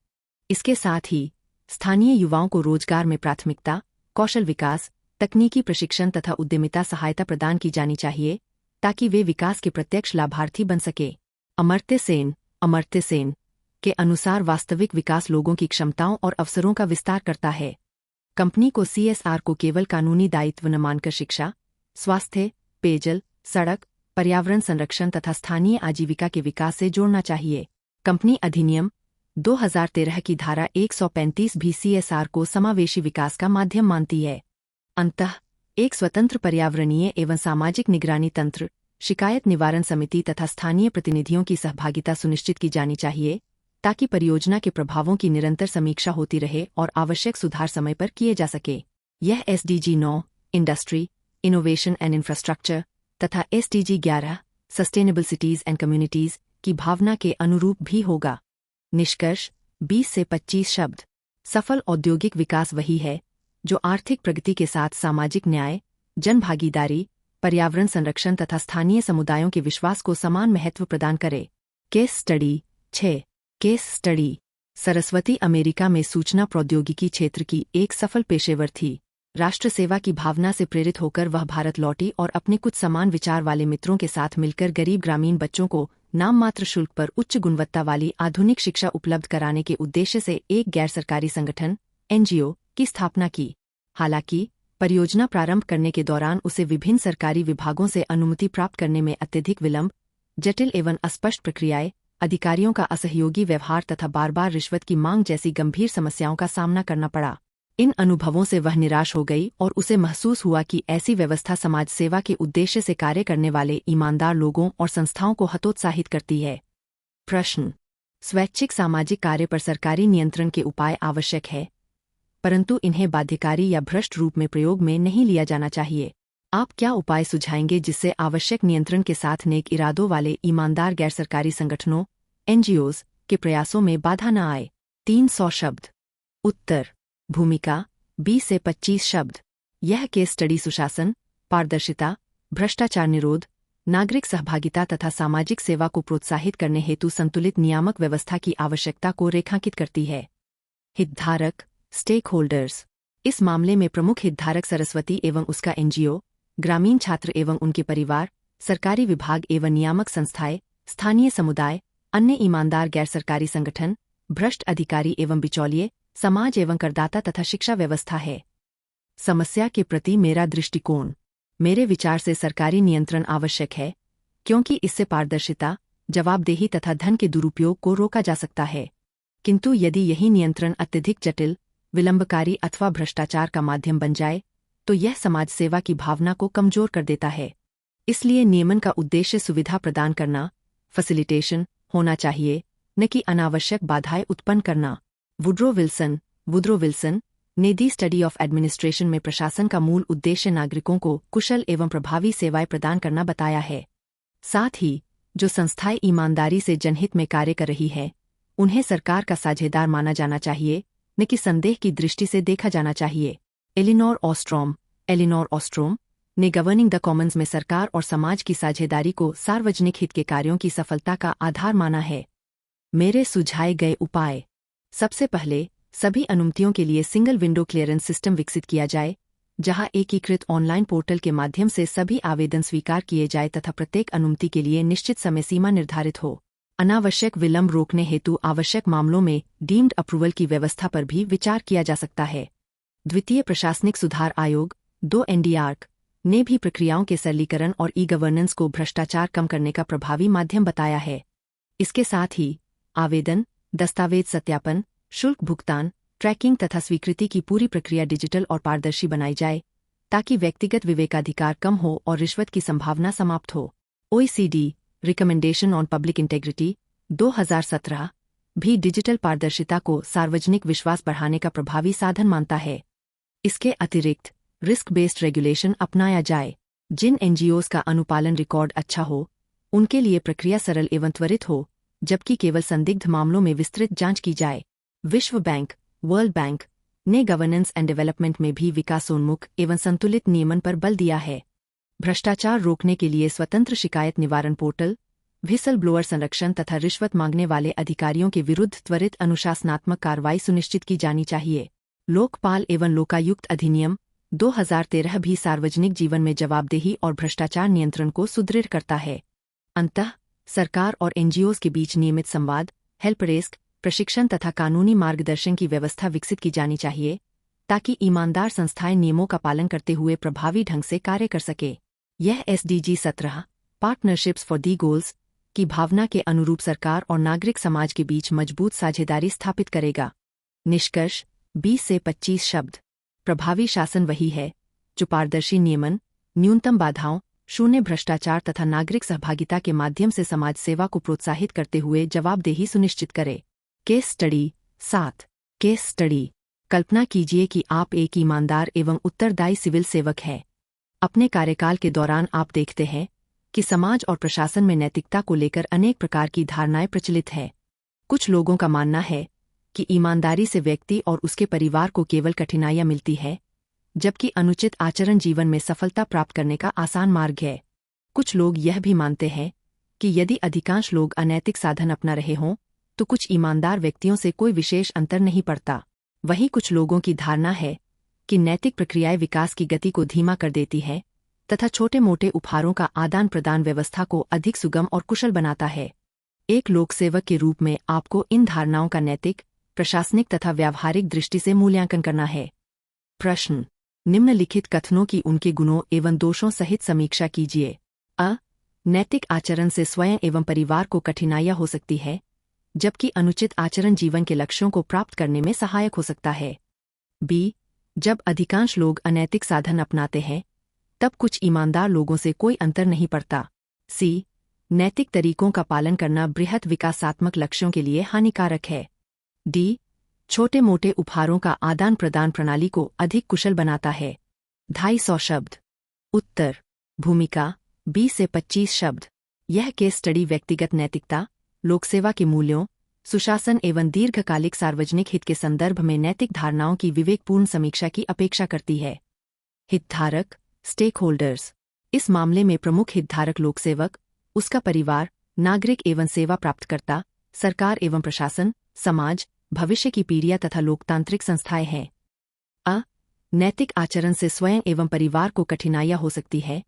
इसके साथ ही स्थानीय युवाओं को रोजगार में प्राथमिकता, कौशल विकास, तकनीकी प्रशिक्षण तथा उद्यमिता सहायता प्रदान की जानी चाहिए, ताकि वे विकास के प्रत्यक्ष लाभार्थी बन सके। अमर्त्य सेन के अनुसार वास्तविक विकास लोगों की क्षमताओं और अवसरों का विस्तार करता है। कंपनी को CSR को केवल कानूनी दायित्व न मानकर शिक्षा, स्वास्थ्य, पेयजल, सड़क, पर्यावरण संरक्षण तथा स्थानीय आजीविका के विकास से जोड़ना चाहिए। कंपनी अधिनियम 2013 की धारा 135 भी CSR को समावेशी विकास का माध्यम मानती है। अंततः एक स्वतंत्र पर्यावरणीय एवं सामाजिक निगरानी तंत्र, शिकायत निवारण समिति तथा स्थानीय प्रतिनिधियों की सहभागिता सुनिश्चित की जानी चाहिए, ताकि परियोजना के प्रभावों की निरंतर समीक्षा होती रहे और आवश्यक सुधार समय पर किए जा सके। यह SDG 9 industry, innovation and infrastructure तथा SDG 11 sustainable cities and communities की भावना के अनुरूप भी होगा। निष्कर्ष 20 से 25 शब्द। सफल औद्योगिक विकास वही है जो आर्थिक प्रगति के साथ सामाजिक न्याय, जनभागीदारी, पर्यावरण संरक्षण तथा स्थानीय समुदायों के विश्वास को समान महत्व प्रदान करे। Case study 6। Case study. Saraswati America में सूचना प्रौद्योगिकी क्षेत्र की एक सफल पेशेवर थी। राष्ट्र सेवा की भावना से प्रेरित होकर वह भारत लौटी और अपने कुछ समान विचार वाले मित्रों के साथ मिलकर गरीब ग्रामीण बच्चों को नाममात्र शुल्क पर उच्च गुणवत्ता वाली आधुनिक शिक्षा उपलब्ध कराने के उद्देश्य से एक गैर सरकारी संगठन NGO की स्थापना की। हालांकि परियोजना प्रारंभ करने के दौरान उसे विभिन्न सरकारी विभागों से अनुमति प्राप्त करने में अत्यधिक विलंब, जटिल एवं अस्पष्ट प्रक्रियाएं, अधिकारियों का असहयोगी व्यवहार तथा बार बार रिश्वत की मांग जैसी गंभीर समस्याओं का सामना करना पड़ा। इन अनुभवों से वह निराश हो गई और उसे महसूस हुआ कि ऐसी व्यवस्था समाज सेवा के उद्देश्य से कार्य करने वाले ईमानदार लोगों और संस्थाओं को हतोत्साहित करती है। प्रश्न: स्वैच्छिक सामाजिक कार्य पर सरकारी नियंत्रण के उपाय आवश्यक है, परंतु इन्हें बाध्यकारी या भ्रष्ट रूप में प्रयोग में नहीं लिया जाना चाहिए। आप क्या उपाय सुझाएंगे जिससे आवश्यक नियंत्रण के साथ नेक इरादों वाले ईमानदार गैर सरकारी संगठनों (NGOs) के प्रयासों में बाधा न आए? 300 शब्द। उत्तर: भूमिका 20 से 25 शब्द। यह केस स्टडी सुशासन, पारदर्शिता, भ्रष्टाचार निरोध, नागरिक सहभागिता तथा सामाजिक सेवा को प्रोत्साहित करने हेतु संतुलित नियामक व्यवस्था की आवश्यकता को रेखांकित करती है। हितधारक स्टेक होल्डर्स: इस मामले में प्रमुख हितधारक सरस्वती एवं उसका NGO, ग्रामीण छात्र एवं उनके परिवार, सरकारी विभाग एवं नियामक संस्थाएं, स्थानीय समुदाय, अन्य ईमानदार गैर सरकारी संगठन, भ्रष्ट अधिकारी एवं बिचौलिए, समाज एवं करदाता तथा शिक्षा व्यवस्था है। समस्या के प्रति मेरा दृष्टिकोण: मेरे विचार से सरकारी नियंत्रण आवश्यक है, क्योंकि इससे पारदर्शिता, जवाबदेही तथा धन के दुरुपयोग को रोका जा सकता है। किंतु यदि यही नियंत्रण अत्यधिक जटिल, विलंबकारी अथवा भ्रष्टाचार का माध्यम बन जाए, तो यह समाज सेवा की भावना को कमजोर कर देता है। इसलिए नियमन का उद्देश्य सुविधा प्रदान करना, फैसिलिटेशन, होना चाहिए, न कि अनावश्यक बाधाएं उत्पन्न करना। वुड्रो विल्सन ने दी स्टडी ऑफ एडमिनिस्ट्रेशन में प्रशासन का मूल उद्देश्य नागरिकों को कुशल एवं प्रभावी सेवाएं प्रदान करना बताया है। साथ ही जो संस्थाएं ईमानदारी से जनहित में कार्य कर रही है, उन्हें सरकार का साझेदार माना जाना चाहिए, न कि संदेह की दृष्टि से देखा जाना चाहिए। एलिनोर ऑस्ट्रोम ने गवर्निंग द कॉमन्स में सरकार और समाज की साझेदारी को सार्वजनिक हित के कार्यों की सफलता का आधार माना है। मेरे सुझाए गए उपाय: सबसे पहले, सभी अनुमतियों के लिए सिंगल विंडो क्लियरेंस सिस्टम विकसित किया जाए, जहां एकीकृत ऑनलाइन पोर्टल के माध्यम से सभी आवेदन स्वीकार किए जाए तथा प्रत्येक अनुमति के लिए निश्चित समय सीमा निर्धारित हो। अनावश्यक विलंब रोकने हेतु आवश्यक मामलों में डीम्ड अप्रूवल की व्यवस्था पर भी विचार किया जा सकता है। द्वितीय प्रशासनिक सुधार आयोग 2 NDRC ने भी प्रक्रियाओं के सरलीकरण और ई-गवर्नेंस को भ्रष्टाचार कम करने का प्रभावी माध्यम बताया है। इसके साथ ही आवेदन, दस्तावेज सत्यापन, शुल्क भुगतान, ट्रैकिंग तथा स्वीकृति की पूरी प्रक्रिया डिजिटल और पारदर्शी बनाई जाए, ताकि व्यक्तिगत विवेकाधिकार कम हो और रिश्वत की संभावना समाप्त हो। OECD recommendation on public integrity 2017 भी डिजिटल पारदर्शिता को सार्वजनिक विश्वास बढ़ाने का प्रभावी साधन मानता है। इसके अतिरिक्त रिस्क बेस्ड रेगुलेशन अपनाया जाए। जिन NGOs का अनुपालन रिकॉर्ड अच्छा हो, उनके लिए प्रक्रिया सरल एवं त्वरित हो, जबकि केवल संदिग्ध मामलों में विस्तृत जांच की जाए। विश्व बैंक, वर्ल्ड बैंक ने गवर्नेंस एंड डेवलपमेंट में भी विकासोन्मुख एवं संतुलित नियमन पर बल दिया है। भ्रष्टाचार रोकने के लिए स्वतंत्र शिकायत निवारण पोर्टल, व्हिसल ब्लोअर संरक्षण तथा रिश्वत मांगने वाले अधिकारियों के विरुद्ध त्वरित अनुशासनात्मक कार्रवाई सुनिश्चित की जानी चाहिए। लोकपाल एवं लोकायुक्त अधिनियम 2013 भी सार्वजनिक जीवन में जवाबदेही और भ्रष्टाचार नियंत्रण को सुदृढ़ करता है। अंततः सरकार और NGOs के बीच नियमित संवाद, हेल्प डेस्क, प्रशिक्षण तथा कानूनी मार्गदर्शन की व्यवस्था विकसित की जानी चाहिए, ताकि ईमानदार संस्थाएं नियमों का पालन करते हुए प्रभावी ढंग से कार्य कर सके। यह SDG 17 partnerships for the goals की भावना के अनुरूप सरकार और नागरिक समाज के बीच मजबूत साझेदारी स्थापित करेगा। निष्कर्ष 20 से 25 शब्द। प्रभावी शासन वही है जो पारदर्शी नियमन, न्यूनतम बाधाओं, शून्य भ्रष्टाचार तथा नागरिक सहभागिता के माध्यम से समाज सेवा को प्रोत्साहित करते हुए जवाबदेही सुनिश्चित करे। Case study 7। Case study. कल्पना कीजिए कि आप एक ईमानदार एवं उत्तरदायी सिविल सेवक हैं। अपने कार्यकाल के दौरान आप देखते हैं कि समाज और प्रशासन में नैतिकता को लेकर अनेक प्रकार की धारणाएं प्रचलित है। कुछ लोगों का मानना है कि ईमानदारी से व्यक्ति और उसके परिवार को केवल कठिनाइयां मिलती है, जबकि अनुचित आचरण जीवन में सफलता प्राप्त करने का आसान मार्ग है। कुछ लोग यह भी मानते हैं कि यदि अधिकांश लोग अनैतिक साधन अपना रहे हों, तो कुछ ईमानदार व्यक्तियों से कोई विशेष अंतर नहीं पड़ता। वहीं कुछ लोगों की धारणा है कि नैतिक प्रक्रियाएं विकास की गति को धीमा कर देती है तथा छोटे मोटे उपहारों का आदान प्रदान व्यवस्था को अधिक सुगम और कुशल बनाता है। एक लोकसेवक के रूप में आपको इन धारणाओं का नैतिक, प्रशासनिक तथा व्यावहारिक दृष्टि से मूल्यांकन करना है। प्रश्न: निम्नलिखित कथनों की उनके गुणों एवं दोषों सहित समीक्षा कीजिए। अ. नैतिक आचरण से स्वयं एवं परिवार को कठिनाइयां हो सकती है, जबकि अनुचित आचरण जीवन के लक्ष्यों को प्राप्त करने में सहायक हो सकता है। बी. जब अधिकांश लोग अनैतिक साधन अपनाते हैं, तब कुछ ईमानदार लोगों से कोई अंतर नहीं पड़ता। सी। नैतिक तरीकों का पालन करना बृहत विकासात्मक लक्ष्यों के लिए हानिकारक है। डी। छोटे मोटे उपहारों का आदान प्रदान प्रणाली को अधिक कुशल बनाता है। 250 शब्द। उत्तर। भूमिका 20 से 25 शब्द। यह केस स्टडी व्यक्तिगत नैतिकता, लोकसेवा के मूल्यों, सुशासन एवं दीर्घकालिक सार्वजनिक हित के संदर्भ में नैतिक धारणाओं की विवेकपूर्ण समीक्षा की अपेक्षा करती है। हितधारक, स्टेक होल्डर्स। इस मामले में प्रमुख हितधारक लोकसेवक, उसका परिवार, नागरिक एवं सेवा प्राप्तकर्ता, सरकार एवं प्रशासन, समाज, भविष्य की पीढ़ियां तथा लोकतांत्रिक संस्थाएं हैं। नैतिक आचरण से स्वयं एवं परिवार को कठिनाइयां हो सकती है,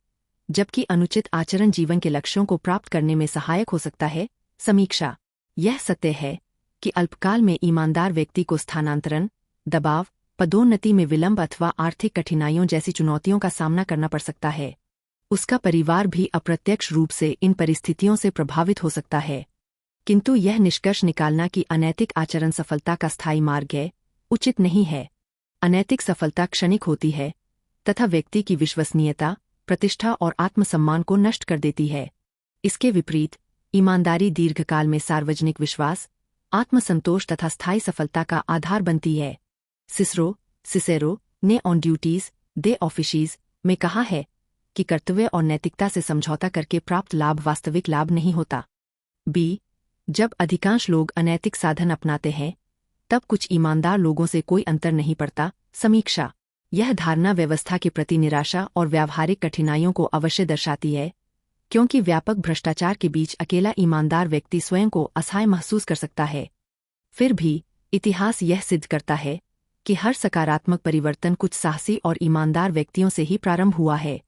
जबकि अनुचित आचरण जीवन के लक्ष्यों को प्राप्त करने में सहायक हो सकता है। समीक्षा। यह सत्य है कि अल्पकाल में ईमानदार व्यक्ति को स्थानांतरण, दबाव, पदोन्नति में विलंब अथवा आर्थिक कठिनाइयों जैसी चुनौतियों का सामना करना पड़ सकता है। उसका परिवार भी अप्रत्यक्ष रूप से इन परिस्थितियों से प्रभावित हो सकता है। किंतु यह निष्कर्ष निकालना कि अनैतिक आचरण सफलता का स्थायी मार्ग है, उचित नहीं है। अनैतिक सफलता क्षणिक होती है तथा व्यक्ति की विश्वसनीयता, प्रतिष्ठा और आत्मसम्मान को नष्ट कर देती है। इसके विपरीत, ईमानदारी दीर्घकाल में सार्वजनिक विश्वास, आत्मसंतोष तथा स्थायी सफलता का आधार बनती है। सिसेरो ने ऑन ड्यूटीज दे ऑफिशीज में कहा है कि कर्तव्य और नैतिकता से समझौता करके प्राप्त लाभ वास्तविक लाभ नहीं होता। बी। जब अधिकांश लोग अनैतिक साधन अपनाते हैं, तब कुछ ईमानदार लोगों से कोई अंतर नहीं पड़ता। समीक्षा। यह धारणा व्यवस्था के प्रति निराशा और व्यावहारिक कठिनाइयों को अवश्य दर्शाती है, क्योंकि व्यापक भ्रष्टाचार के बीच अकेला ईमानदार व्यक्ति स्वयं को असहाय महसूस कर सकता है। फिर भी इतिहास यह सिद्ध करता है कि हर सकारात्मक परिवर्तन कुछ साहसी और ईमानदार व्यक्तियों से ही प्रारंभ हुआ है।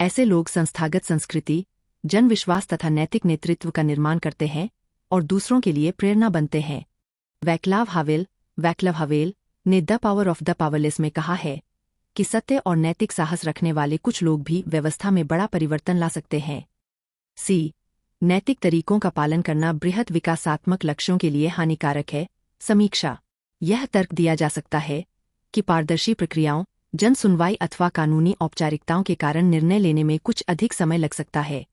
ऐसे लोग संस्थागत संस्कृति, जनविश्वास तथा नैतिक नेतृत्व का निर्माण करते हैं और दूसरों के लिए प्रेरणा बनते हैं। वैक्लाव हावेल ने the power of the powerless में कहा है कि सत्य और नैतिक साहस रखने वाले कुछ लोग भी व्यवस्था में बड़ा परिवर्तन ला सकते हैं। सी। नैतिक तरीकों का पालन करना बृहत विकासात्मक लक्ष्यों के लिए हानिकारक है। समीक्षा। यह तर्क दिया जा सकता है कि पारदर्शी प्रक्रियाओं, जन सुनवाई अथवा कानूनी औपचारिकताओं के कारण निर्णय लेने में कुछ अधिक समय लग सकता है,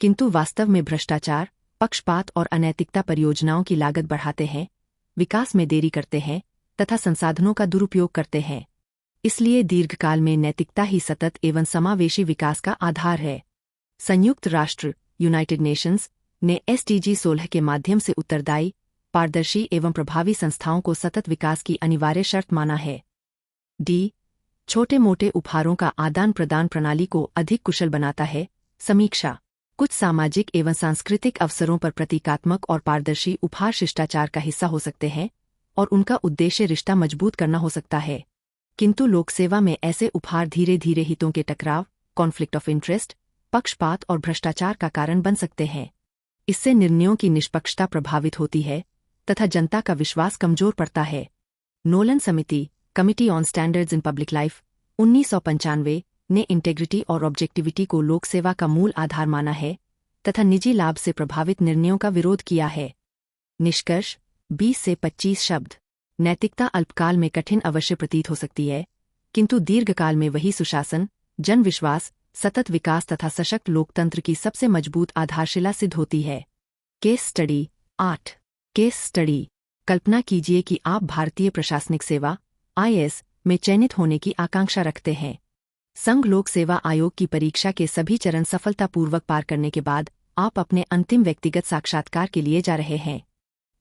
किंतु वास्तव में भ्रष्टाचार, पक्षपात और अनैतिकता परियोजनाओं की लागत बढ़ाते हैं, विकास में देरी करते हैं तथा संसाधनों का दुरुपयोग करते हैं। इसलिए दीर्घकाल में नैतिकता ही सतत एवं समावेशी विकास का आधार है। संयुक्त राष्ट्र यूनाइटेड नेशंस ने SDG 16 के माध्यम से उत्तरदायी, पारदर्शी एवं प्रभावी संस्थाओं को सतत विकास की अनिवार्य शर्त माना है। डी। छोटे मोटे उपहारों का आदान प्रदान प्रणाली को अधिक कुशल बनाता है। समीक्षा। कुछ सामाजिक एवं सांस्कृतिक अवसरों पर प्रतीकात्मक और पारदर्शी उपहार शिष्टाचार का हिस्सा हो सकते हैं और उनका उद्देश्य रिश्ता मजबूत करना हो सकता है, किंतु लोकसेवा में ऐसे उपहार धीरे धीरे हितों के टकराव, कॉन्फ्लिक्ट ऑफ इंटरेस्ट, पक्षपात और भ्रष्टाचार का कारण बन सकते हैं। इससे निर्णयों की निष्पक्षता प्रभावित होती है तथा जनता का विश्वास कमजोर पड़ता है। नोलन समिति, committee on standards in public life, 1995 ने इंटेग्रिटी और ऑब्जेक्टिविटी को लोकसेवा का मूल आधार माना है तथा निजी लाभ से प्रभावित निर्णयों का विरोध किया है। निष्कर्ष। 20 से 25 शब्द। नैतिकता अल्पकाल में कठिन अवश्य प्रतीत हो सकती है, किंतु दीर्घकाल में वही सुशासन, जनविश्वास, सतत विकास तथा सशक्त लोकतंत्र की सबसे मजबूत आधारशिला सिद्ध होती है। Case study 8। Case study. कल्पना कीजिए कि आप भारतीय प्रशासनिक सेवा IAS में चयनित होने की आकांक्षा रखते हैं। संघ लोक सेवा आयोग की परीक्षा के सभी चरण सफलतापूर्वक पार करने के बाद आप अपने अंतिम व्यक्तिगत साक्षात्कार के लिए जा रहे हैं।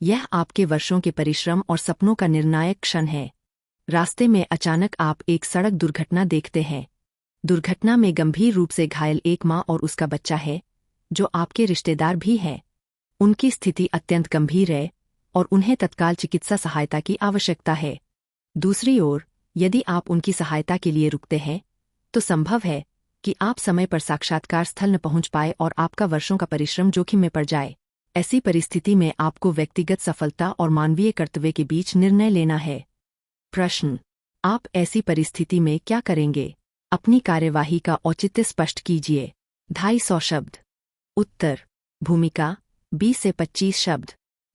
यह आपके वर्षों के परिश्रम और सपनों का निर्णायक क्षण है। रास्ते में अचानक आप एक सड़क दुर्घटना देखते हैं। दुर्घटना में गंभीर रूप से घायल एक माँ और उसका बच्चा है, जो आपके रिश्तेदार भी हैं। उनकी स्थिति अत्यंत गंभीर है और उन्हें तत्काल चिकित्सा सहायता की आवश्यकता है। दूसरी ओर, यदि आप उनकी सहायता के लिए रुकते हैं, तो संभव है कि आप समय पर साक्षात्कार स्थल न पहुंच पाए और आपका वर्षों का परिश्रम जोखिम में पड़ जाए। ऐसी परिस्थिति में आपको व्यक्तिगत सफलता और मानवीय कर्तव्य के बीच निर्णय लेना है। प्रश्न। आप ऐसी परिस्थिति में क्या करेंगे? अपनी कार्यवाही का औचित्य स्पष्ट कीजिए। 250 शब्द। उत्तर। भूमिका 20 से 25 शब्द।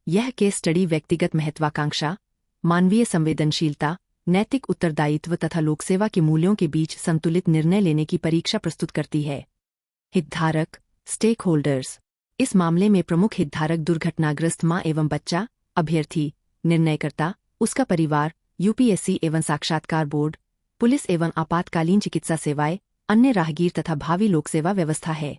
यह केस स्टडी व्यक्तिगत महत्वाकांक्षा, मानवीय संवेदनशीलता, नैतिक उत्तरदायित्व तथा लोकसेवा के मूल्यों के बीच संतुलित निर्णय लेने की परीक्षा प्रस्तुत करती है। हितधारक स्टेक होल्डर्स। इस मामले में प्रमुख हितधारक दुर्घटनाग्रस्त मां एवं बच्चा, अभ्यर्थी, निर्णयकर्ता, उसका परिवार, यूपीएससी एवं साक्षात्कार बोर्ड, पुलिस एवं आपातकालीन चिकित्सा सेवाएं, अन्य राहगीर तथा भावी लोकसेवा व्यवस्था है।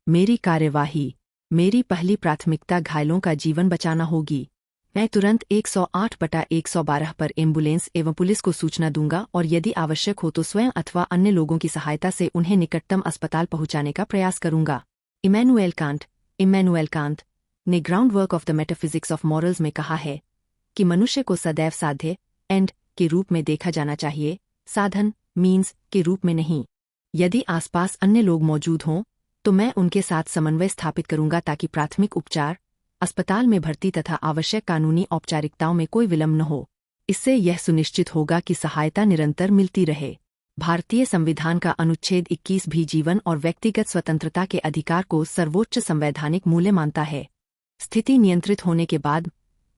मेरी कार्यवाही। मेरी पहली प्राथमिकता घायलों का जीवन बचाना होगी। मैं तुरंत 108/112 पर एम्बुलेंस एवं पुलिस को सूचना दूंगा और यदि आवश्यक हो तो स्वयं अथवा अन्य लोगों की सहायता से उन्हें निकटतम अस्पताल पहुंचाने का प्रयास करूंगा। इमैनुएल कांत ने ground work of the metaphysics of morals में कहा है कि मनुष्य को सदैव साध्य एंड के रूप में देखा जाना चाहिए, साधन मीन्स के रूप में नहीं। यदि आसपास अन्य लोग मौजूद हों तो मैं उनके साथ समन्वय स्थापित करूंगा ताकि प्राथमिक उपचार, अस्पताल में भर्ती तथा आवश्यक कानूनी औपचारिकताओं में कोई विलंब न हो। इससे यह सुनिश्चित होगा कि सहायता निरंतर मिलती रहे। भारतीय संविधान का अनुच्छेद 21 भी जीवन और व्यक्तिगत स्वतंत्रता के अधिकार को सर्वोच्च संवैधानिक मूल्य मानता है। स्थिति नियंत्रित होने के बाद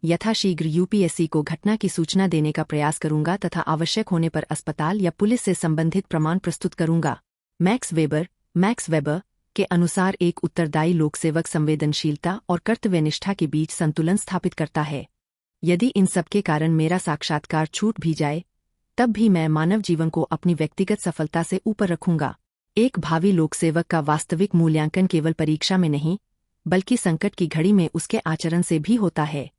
यथाशीघ्र यूपीएससी को घटना की सूचना देने का प्रयास करूंगा तथा आवश्यक होने पर अस्पताल या पुलिस से संबंधित प्रमाण प्रस्तुत करूंगा। मैक्स वेबर के अनुसार एक उत्तरदायी लोकसेवक संवेदनशीलता और कर्तव्यनिष्ठा के बीच संतुलन स्थापित करता है। यदि इन सब के कारण मेरा साक्षात्कार छूट भी जाए तब भी मैं मानव जीवन को अपनी व्यक्तिगत सफलता से ऊपर रखूंगा। एक भावी लोकसेवक का वास्तविक मूल्यांकन केवल परीक्षा में नहीं बल्कि संकट की घड़ी में उसके आचरण से भी होता है।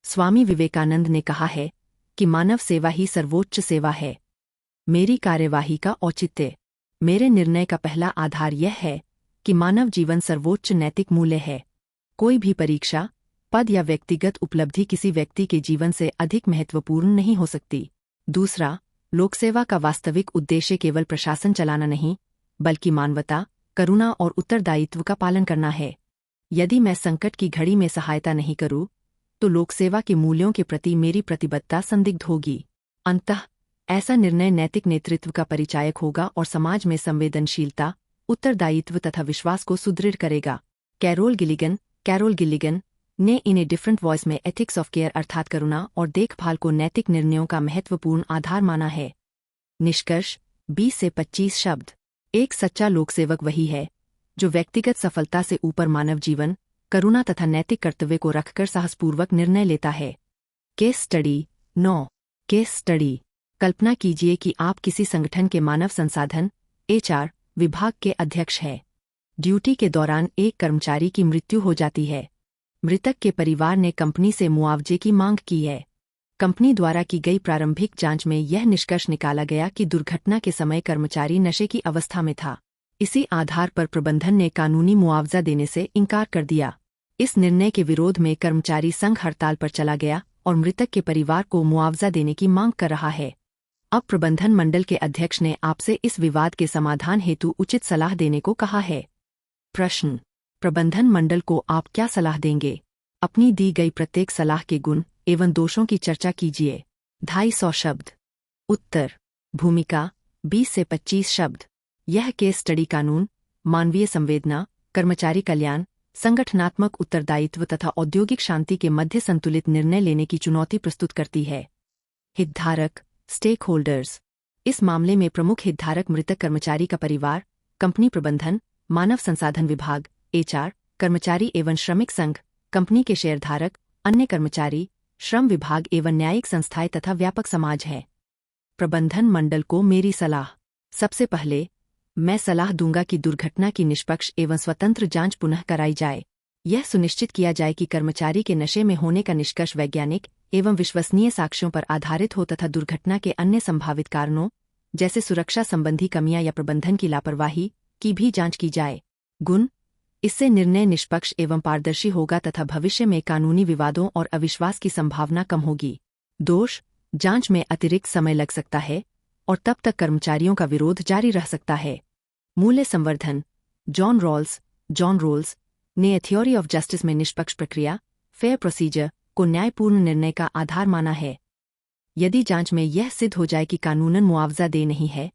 स्वामी विवेकानंद ने कहा है कि मानव सेवा ही सर्वोच्च सेवा है। मेरी कार्यवाही का औचित्य। मेरे निर्णय का पहला आधार यह है कि मानव जीवन सर्वोच्च नैतिक मूल्य है। कोई भी परीक्षा, पद या व्यक्तिगत उपलब्धि किसी व्यक्ति के जीवन से अधिक महत्वपूर्ण नहीं हो सकती। दूसरा, लोकसेवा का वास्तविक उद्देश्य केवल प्रशासन चलाना नहीं बल्कि मानवता, करुणा और उत्तरदायित्व का पालन करना है। यदि मैं संकट की घड़ी में सहायता नहीं करूं तो लोकसेवा के मूल्यों के प्रति मेरी प्रतिबद्धता संदिग्ध होगी। अंततः ऐसा निर्णय नैतिक नेतृत्व का परिचायक होगा और समाज में संवेदनशीलता, उत्तरदायित्व तथा विश्वास को सुदृढ़ करेगा। कैरोल गिलिगन ने इन ए डिफरेंट वॉइस में एथिक्स ऑफ केयर अर्थात करुणा और देखभाल को नैतिक निर्णयों का महत्वपूर्ण आधार माना है। निष्कर्ष 20 से 25 शब्द। एक सच्चा लोकसेवक वही है जो व्यक्तिगत सफलता से ऊपर मानव जीवन, करुणा तथा नैतिक कर्तव्य को रखकर साहसपूर्वक निर्णय लेता है। Case study 9। Case study. कल्पना कीजिए कि आप किसी संगठन के मानव संसाधन HR विभाग के अध्यक्ष हैं। ड्यूटी के दौरान एक कर्मचारी की मृत्यु हो जाती है। मृतक के परिवार ने कंपनी से मुआवजे की मांग की है। कंपनी द्वारा की गई प्रारंभिक जांच में यह निष्कर्ष निकाला गया कि दुर्घटना के समय कर्मचारी नशे की अवस्था में था। इसी आधार पर प्रबंधन ने कानूनी मुआवजा देने से इनकार कर दिया। इस निर्णय के विरोध में कर्मचारी संघ हड़ताल पर चला गया और मृतक के परिवार को मुआवजा देने की मांग कर रहा है। अब प्रबंधन मंडल के अध्यक्ष ने आपसे इस विवाद के समाधान हेतु उचित सलाह देने को कहा है। प्रश्न: प्रबंधन मंडल को आप क्या सलाह देंगे? अपनी दी गई प्रत्येक सलाह के गुण एवं दोषों की चर्चा कीजिए। 250 शब्द। उत्तर: भूमिका 20 से 25 शब्द। यह केस स्टडी कानून, मानवीय संवेदना, कर्मचारी कल्याण, संगठनात्मक उत्तरदायित्व तथा औद्योगिक शांति के मध्य संतुलित निर्णय लेने की चुनौती प्रस्तुत करती है। हितधारक स्टेक होल्डर्स। इस मामले में प्रमुख हितधारक मृतक कर्मचारी का परिवार, कंपनी प्रबंधन, मानव संसाधन विभाग HR, कर्मचारी एवं श्रमिक संघ, कंपनी के शेयरधारक, अन्य कर्मचारी, श्रम विभाग एवं न्यायिक संस्थाएं तथा व्यापक समाज है। प्रबंधन मंडल को मेरी सलाह। सबसे पहले मैं सलाह दूंगा कि दुर्घटना की निष्पक्ष एवं स्वतंत्र जांच पुनः कराई जाए। यह सुनिश्चित किया जाए कि कर्मचारी के नशे में होने का निष्कर्ष वैज्ञानिक एवं विश्वसनीय साक्ष्यों पर आधारित हो तथा दुर्घटना के अन्य संभावित कारणों जैसे सुरक्षा संबंधी कमियां या प्रबंधन की लापरवाही की भी जांच की जाए। गुण: इससे निर्णय निष्पक्ष एवं पारदर्शी होगा तथा भविष्य में कानूनी विवादों और अविश्वास की संभावना कम होगी। दोष: जांच में अतिरिक्त समय लग सकता है और तब तक कर्मचारियों का विरोध जारी रह सकता है। मूल्य संवर्धन: जॉन रोल्स ने ए थ्योरी ऑफ जस्टिस में निष्पक्ष प्रक्रिया फेयर प्रोसीजर को न्यायपूर्ण निर्णय का आधार माना है। यदि जांच में यह सिद्ध हो जाए कि कानूनन मुआवजा दे नहीं है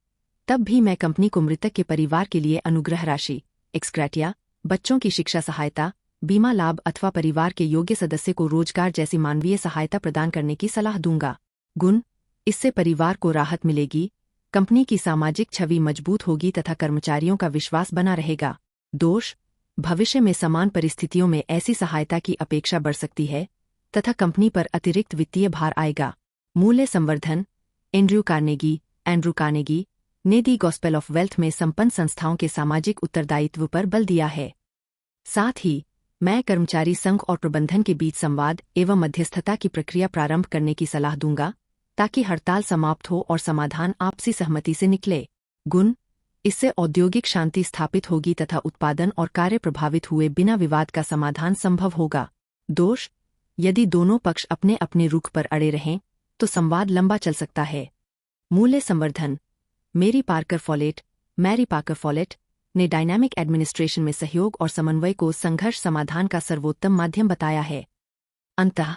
तब भी मैं कंपनी को मृतक के परिवार के लिए अनुग्रह राशि, एक्सग्रेटिया, बच्चों की शिक्षा सहायता, बीमा लाभ अथवा परिवार के योग्य सदस्य को रोजगार जैसी मानवीय सहायता प्रदान करने की सलाह दूंगा। गुण: इससे परिवार को राहत मिलेगी, कंपनी की सामाजिक छवि मजबूत होगी तथा कर्मचारियों का विश्वास बना रहेगा। दोष, भविष्य में समान परिस्थितियों में ऐसी सहायता की अपेक्षा बढ़ सकती है तथा कंपनी पर अतिरिक्त वित्तीय भार आएगा। मूल्य संवर्धन। एंड्रू कार्नेगी ने दी गॉस्पेल ऑफ वेल्थ में संपन्न संस्थाओं के सामाजिक उत्तरदायित्व पर बल दिया है। साथ ही मैं कर्मचारी संघ और प्रबंधन के बीच संवाद एवं मध्यस्थता की प्रक्रिया प्रारंभ करने की सलाह दूंगा ताकि हड़ताल समाप्त हो और समाधान आपसी सहमति से निकले। गुण, इससे औद्योगिक शांति स्थापित होगी तथा उत्पादन और कार्य प्रभावित हुए बिना विवाद का समाधान संभव होगा। दोष, यदि दोनों पक्ष अपने अपने रुख पर अड़े रहें तो संवाद लंबा चल सकता है। मूल्य संवर्धन। मैरी पार्कर फॉलेट ने डायनामिक एडमिनिस्ट्रेशन में सहयोग और समन्वय को संघर्ष समाधान का सर्वोत्तम माध्यम बताया है। अंततः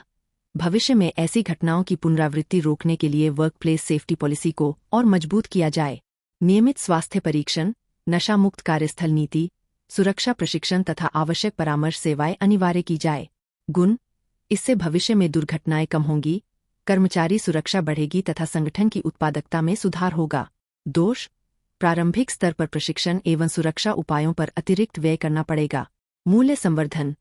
भविष्य में ऐसी घटनाओं की पुनरावृत्ति रोकने के लिए वर्कप्लेस सेफ्टी पॉलिसी को और मजबूत किया जाए। नियमित स्वास्थ्य परीक्षण, नशा मुक्त कार्यस्थल नीति, सुरक्षा प्रशिक्षण तथा आवश्यक परामर्श सेवाएं अनिवार्य की जाए। गुण, इससे भविष्य में दुर्घटनाएं कम होंगी, कर्मचारी सुरक्षा बढ़ेगी तथा संगठन की उत्पादकता में सुधार होगा। दोष, प्रारंभिक स्तर पर प्रशिक्षण एवं सुरक्षा उपायों पर अतिरिक्त व्यय करना पड़ेगा। मूल्य संवर्धन।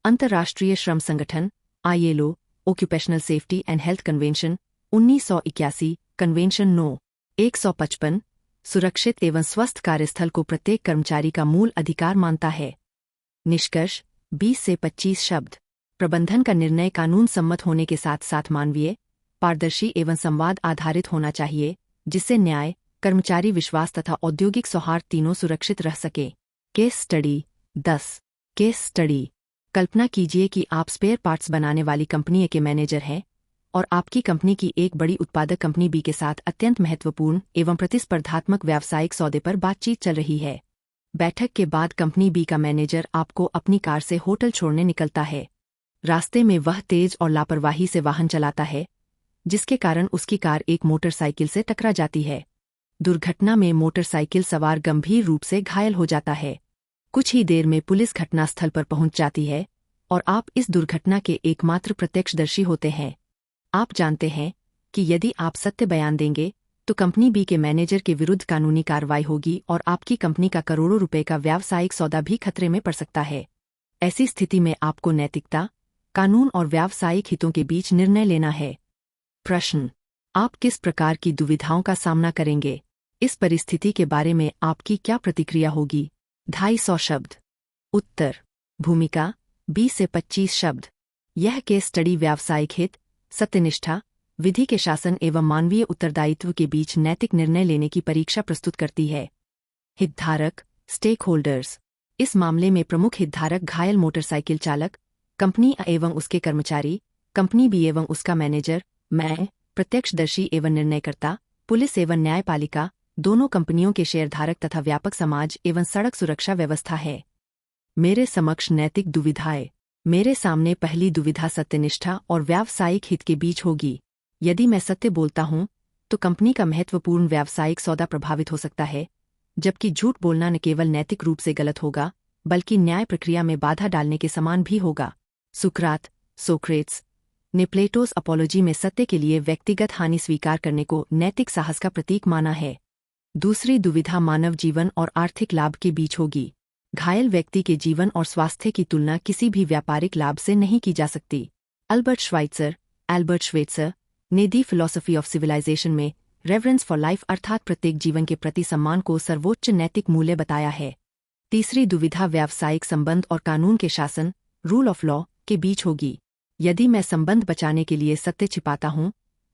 अंतर्राष्ट्रीय श्रम संगठन ILO occupational safety and health convention 1981 convention no 155 सुरक्षित एवं स्वस्थ कार्यस्थल को प्रत्येक कर्मचारी का मूल अधिकार मानता है। निष्कर्ष 20 से 25 शब्द। प्रबंधन का निर्णय कानून सम्मत होने के साथ साथ मानवीय, पारदर्शी एवं संवाद आधारित होना चाहिए, जिससे न्याय, कर्मचारी विश्वास तथा औद्योगिक सौहार्द तीनों सुरक्षित रह सके। Case study 10। Case study. कल्पना कीजिए कि आप स्पेयर पार्ट्स बनाने वाली कंपनी ए के मैनेजर हैं और आपकी कंपनी की एक बड़ी उत्पादक कंपनी बी के साथ अत्यंत महत्वपूर्ण एवं प्रतिस्पर्धात्मक व्यावसायिक सौदे पर बातचीत चल रही है। बैठक के बाद कंपनी बी का मैनेजर आपको अपनी कार से होटल छोड़ने निकलता है। रास्ते में वह तेज और लापरवाही से वाहन चलाता है, जिसके कारण उसकी कार एक मोटरसाइकिल से टकरा जाती है। दुर्घटना में मोटरसाइकिल सवार गंभीर रूप से घायल हो जाता है। कुछ ही देर में पुलिस घटनास्थल पर पहुंच जाती है और आप इस दुर्घटना के एकमात्र प्रत्यक्षदर्शी होते हैं। आप जानते हैं कि यदि आप सत्य बयान देंगे तो कंपनी बी के मैनेजर के विरुद्ध कानूनी कार्रवाई होगी और आपकी कंपनी का करोड़ों रुपए का व्यावसायिक सौदा भी खतरे में पड़ सकता है। ऐसी स्थिति में आपको नैतिकता, कानून और व्यावसायिक हितों के बीच निर्णय लेना है। प्रश्न, आप किस प्रकार की दुविधाओं का सामना करेंगे? इस परिस्थिति के बारे में आपकी क्या प्रतिक्रिया होगी? 250 शब्द। उत्तर, भूमिका 20 से 25 शब्द। यह केस स्टडी व्यावसायिक हित, सत्यनिष्ठा, विधि के शासन एवं मानवीय उत्तरदायित्व के बीच नैतिक निर्णय लेने की परीक्षा प्रस्तुत करती है। हितधारक, स्टेक होल्डर्स। इस मामले में प्रमुख हितधारक घायल मोटरसाइकिल चालक, कंपनी ए एवं उसके कर्मचारी, कंपनी बी एवं उसका मैनेजर, मैं, प्रत्यक्षदर्शी एवं निर्णयकर्ता, पुलिस एवं न्यायपालिका, दोनों कंपनियों के शेयरधारक तथा व्यापक समाज एवं सड़क सुरक्षा व्यवस्था है। मेरे समक्ष नैतिक दुविधाएं। मेरे सामने पहली दुविधा सत्यनिष्ठा और व्यावसायिक हित के बीच होगी। यदि मैं सत्य बोलता हूं तो कंपनी का महत्वपूर्ण व्यावसायिक सौदा प्रभावित हो सकता है, जबकि झूठ बोलना न केवल नैतिक रूप से गलत होगा बल्कि न्याय प्रक्रिया में बाधा डालने के समान भी होगा। सोक्रेट्स ने प्लेटोस अपोलॉजी में सत्य के लिए व्यक्तिगत हानि स्वीकार करने को नैतिक साहस का प्रतीक माना है। दूसरी दुविधा मानव जीवन और आर्थिक लाभ के बीच होगी। घायल व्यक्ति के जीवन और स्वास्थ्य की तुलना किसी भी व्यापारिक लाभ से नहीं की जा सकती। एल्बर्ट श्वेट्सर ने दी फिलॉसफी ऑफ सिविलाइजेशन में रेवरेंस फॉर लाइफ अर्थात प्रत्येक जीवन के प्रति सम्मान को सर्वोच्च नैतिक मूल्य बताया है। तीसरी दुविधा व्यावसायिक संबंध और कानून के शासन, रूल ऑफ लॉ, के बीच होगी। यदि मैं संबंध बचाने के लिए सत्य छिपाता हूं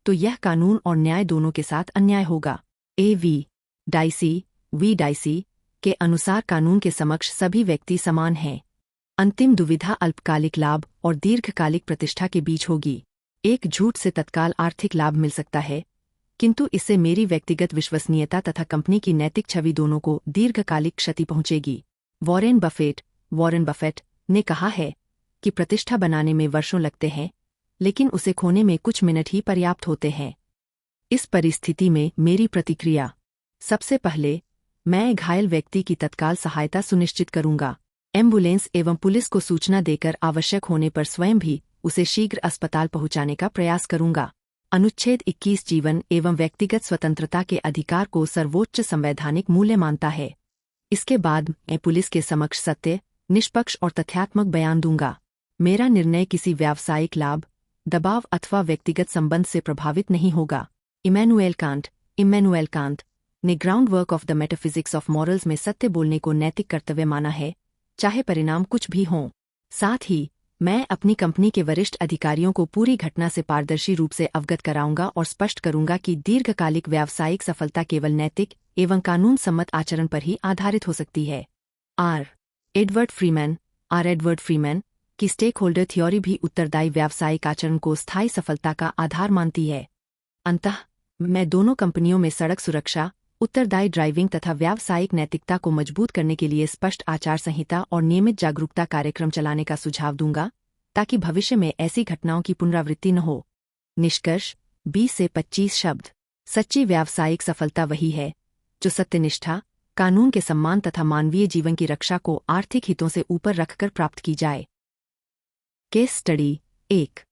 तो यह कानून और न्याय दोनों के साथ अन्याय होगा। वी डाइसी के अनुसार कानून के समक्ष सभी व्यक्ति समान हैं। अंतिम दुविधा अल्पकालिक लाभ और दीर्घकालिक प्रतिष्ठा के बीच होगी। एक झूठ से तत्काल आर्थिक लाभ मिल सकता है, किंतु इससे मेरी व्यक्तिगत विश्वसनीयता तथा कंपनी की नैतिक छवि दोनों को दीर्घकालिक क्षति पहुंचेगी। वॉरेन बफेट ने कहा है कि प्रतिष्ठा बनाने में वर्षों लगते हैं, लेकिन उसे खोने में कुछ मिनट ही पर्याप्त होते हैं। इस परिस्थिति में मेरी प्रतिक्रिया, सबसे पहले मैं घायल व्यक्ति की तत्काल सहायता सुनिश्चित करूंगा। एम्बुलेंस एवं पुलिस को सूचना देकर आवश्यक होने पर स्वयं भी उसे शीघ्र अस्पताल पहुंचाने का प्रयास करूंगा। अनुच्छेद 21 जीवन एवं व्यक्तिगत स्वतंत्रता के अधिकार को सर्वोच्च संवैधानिक मूल्य मानता है। इसके बाद मैं पुलिस के समक्ष सत्य, निष्पक्ष और तथ्यात्मक बयान दूंगा। मेरा निर्णय किसी व्यावसायिक लाभ, दबाव अथवा व्यक्तिगत संबंध से प्रभावित नहीं होगा। इमैनुएल कांट ने ground work of the metaphysics of morals में सत्य बोलने को नैतिक कर्तव्य माना है, चाहे परिणाम कुछ भी हों। साथ ही मैं अपनी कंपनी के वरिष्ठ अधिकारियों को पूरी घटना से पारदर्शी रूप से अवगत कराऊंगा और स्पष्ट करूंगा कि दीर्घकालिक व्यावसायिक सफलता केवल नैतिक एवं कानून सम्मत आचरण पर ही आधारित हो सकती है। एडवर्ड फ्रीमैन की स्टेक होल्डर थ्योरी भी उत्तरदायी व्यावसायिक आचरण को स्थायी सफलता का आधार मानती है। अंततः मैं दोनों कंपनियों में सड़क सुरक्षा, उत्तरदायी ड्राइविंग तथा व्यावसायिक नैतिकता को मजबूत करने के लिए स्पष्ट आचार संहिता और नियमित जागरूकता कार्यक्रम चलाने का सुझाव दूंगा, ताकि भविष्य में ऐसी घटनाओं की पुनरावृत्ति न हो। निष्कर्ष 20 से 25 शब्द। सच्ची व्यावसायिक सफलता वही है जो सत्यनिष्ठा, कानून के सम्मान तथा मानवीय जीवन की रक्षा को आर्थिक हितों से ऊपर रखकर प्राप्त की जाए। Case study 1।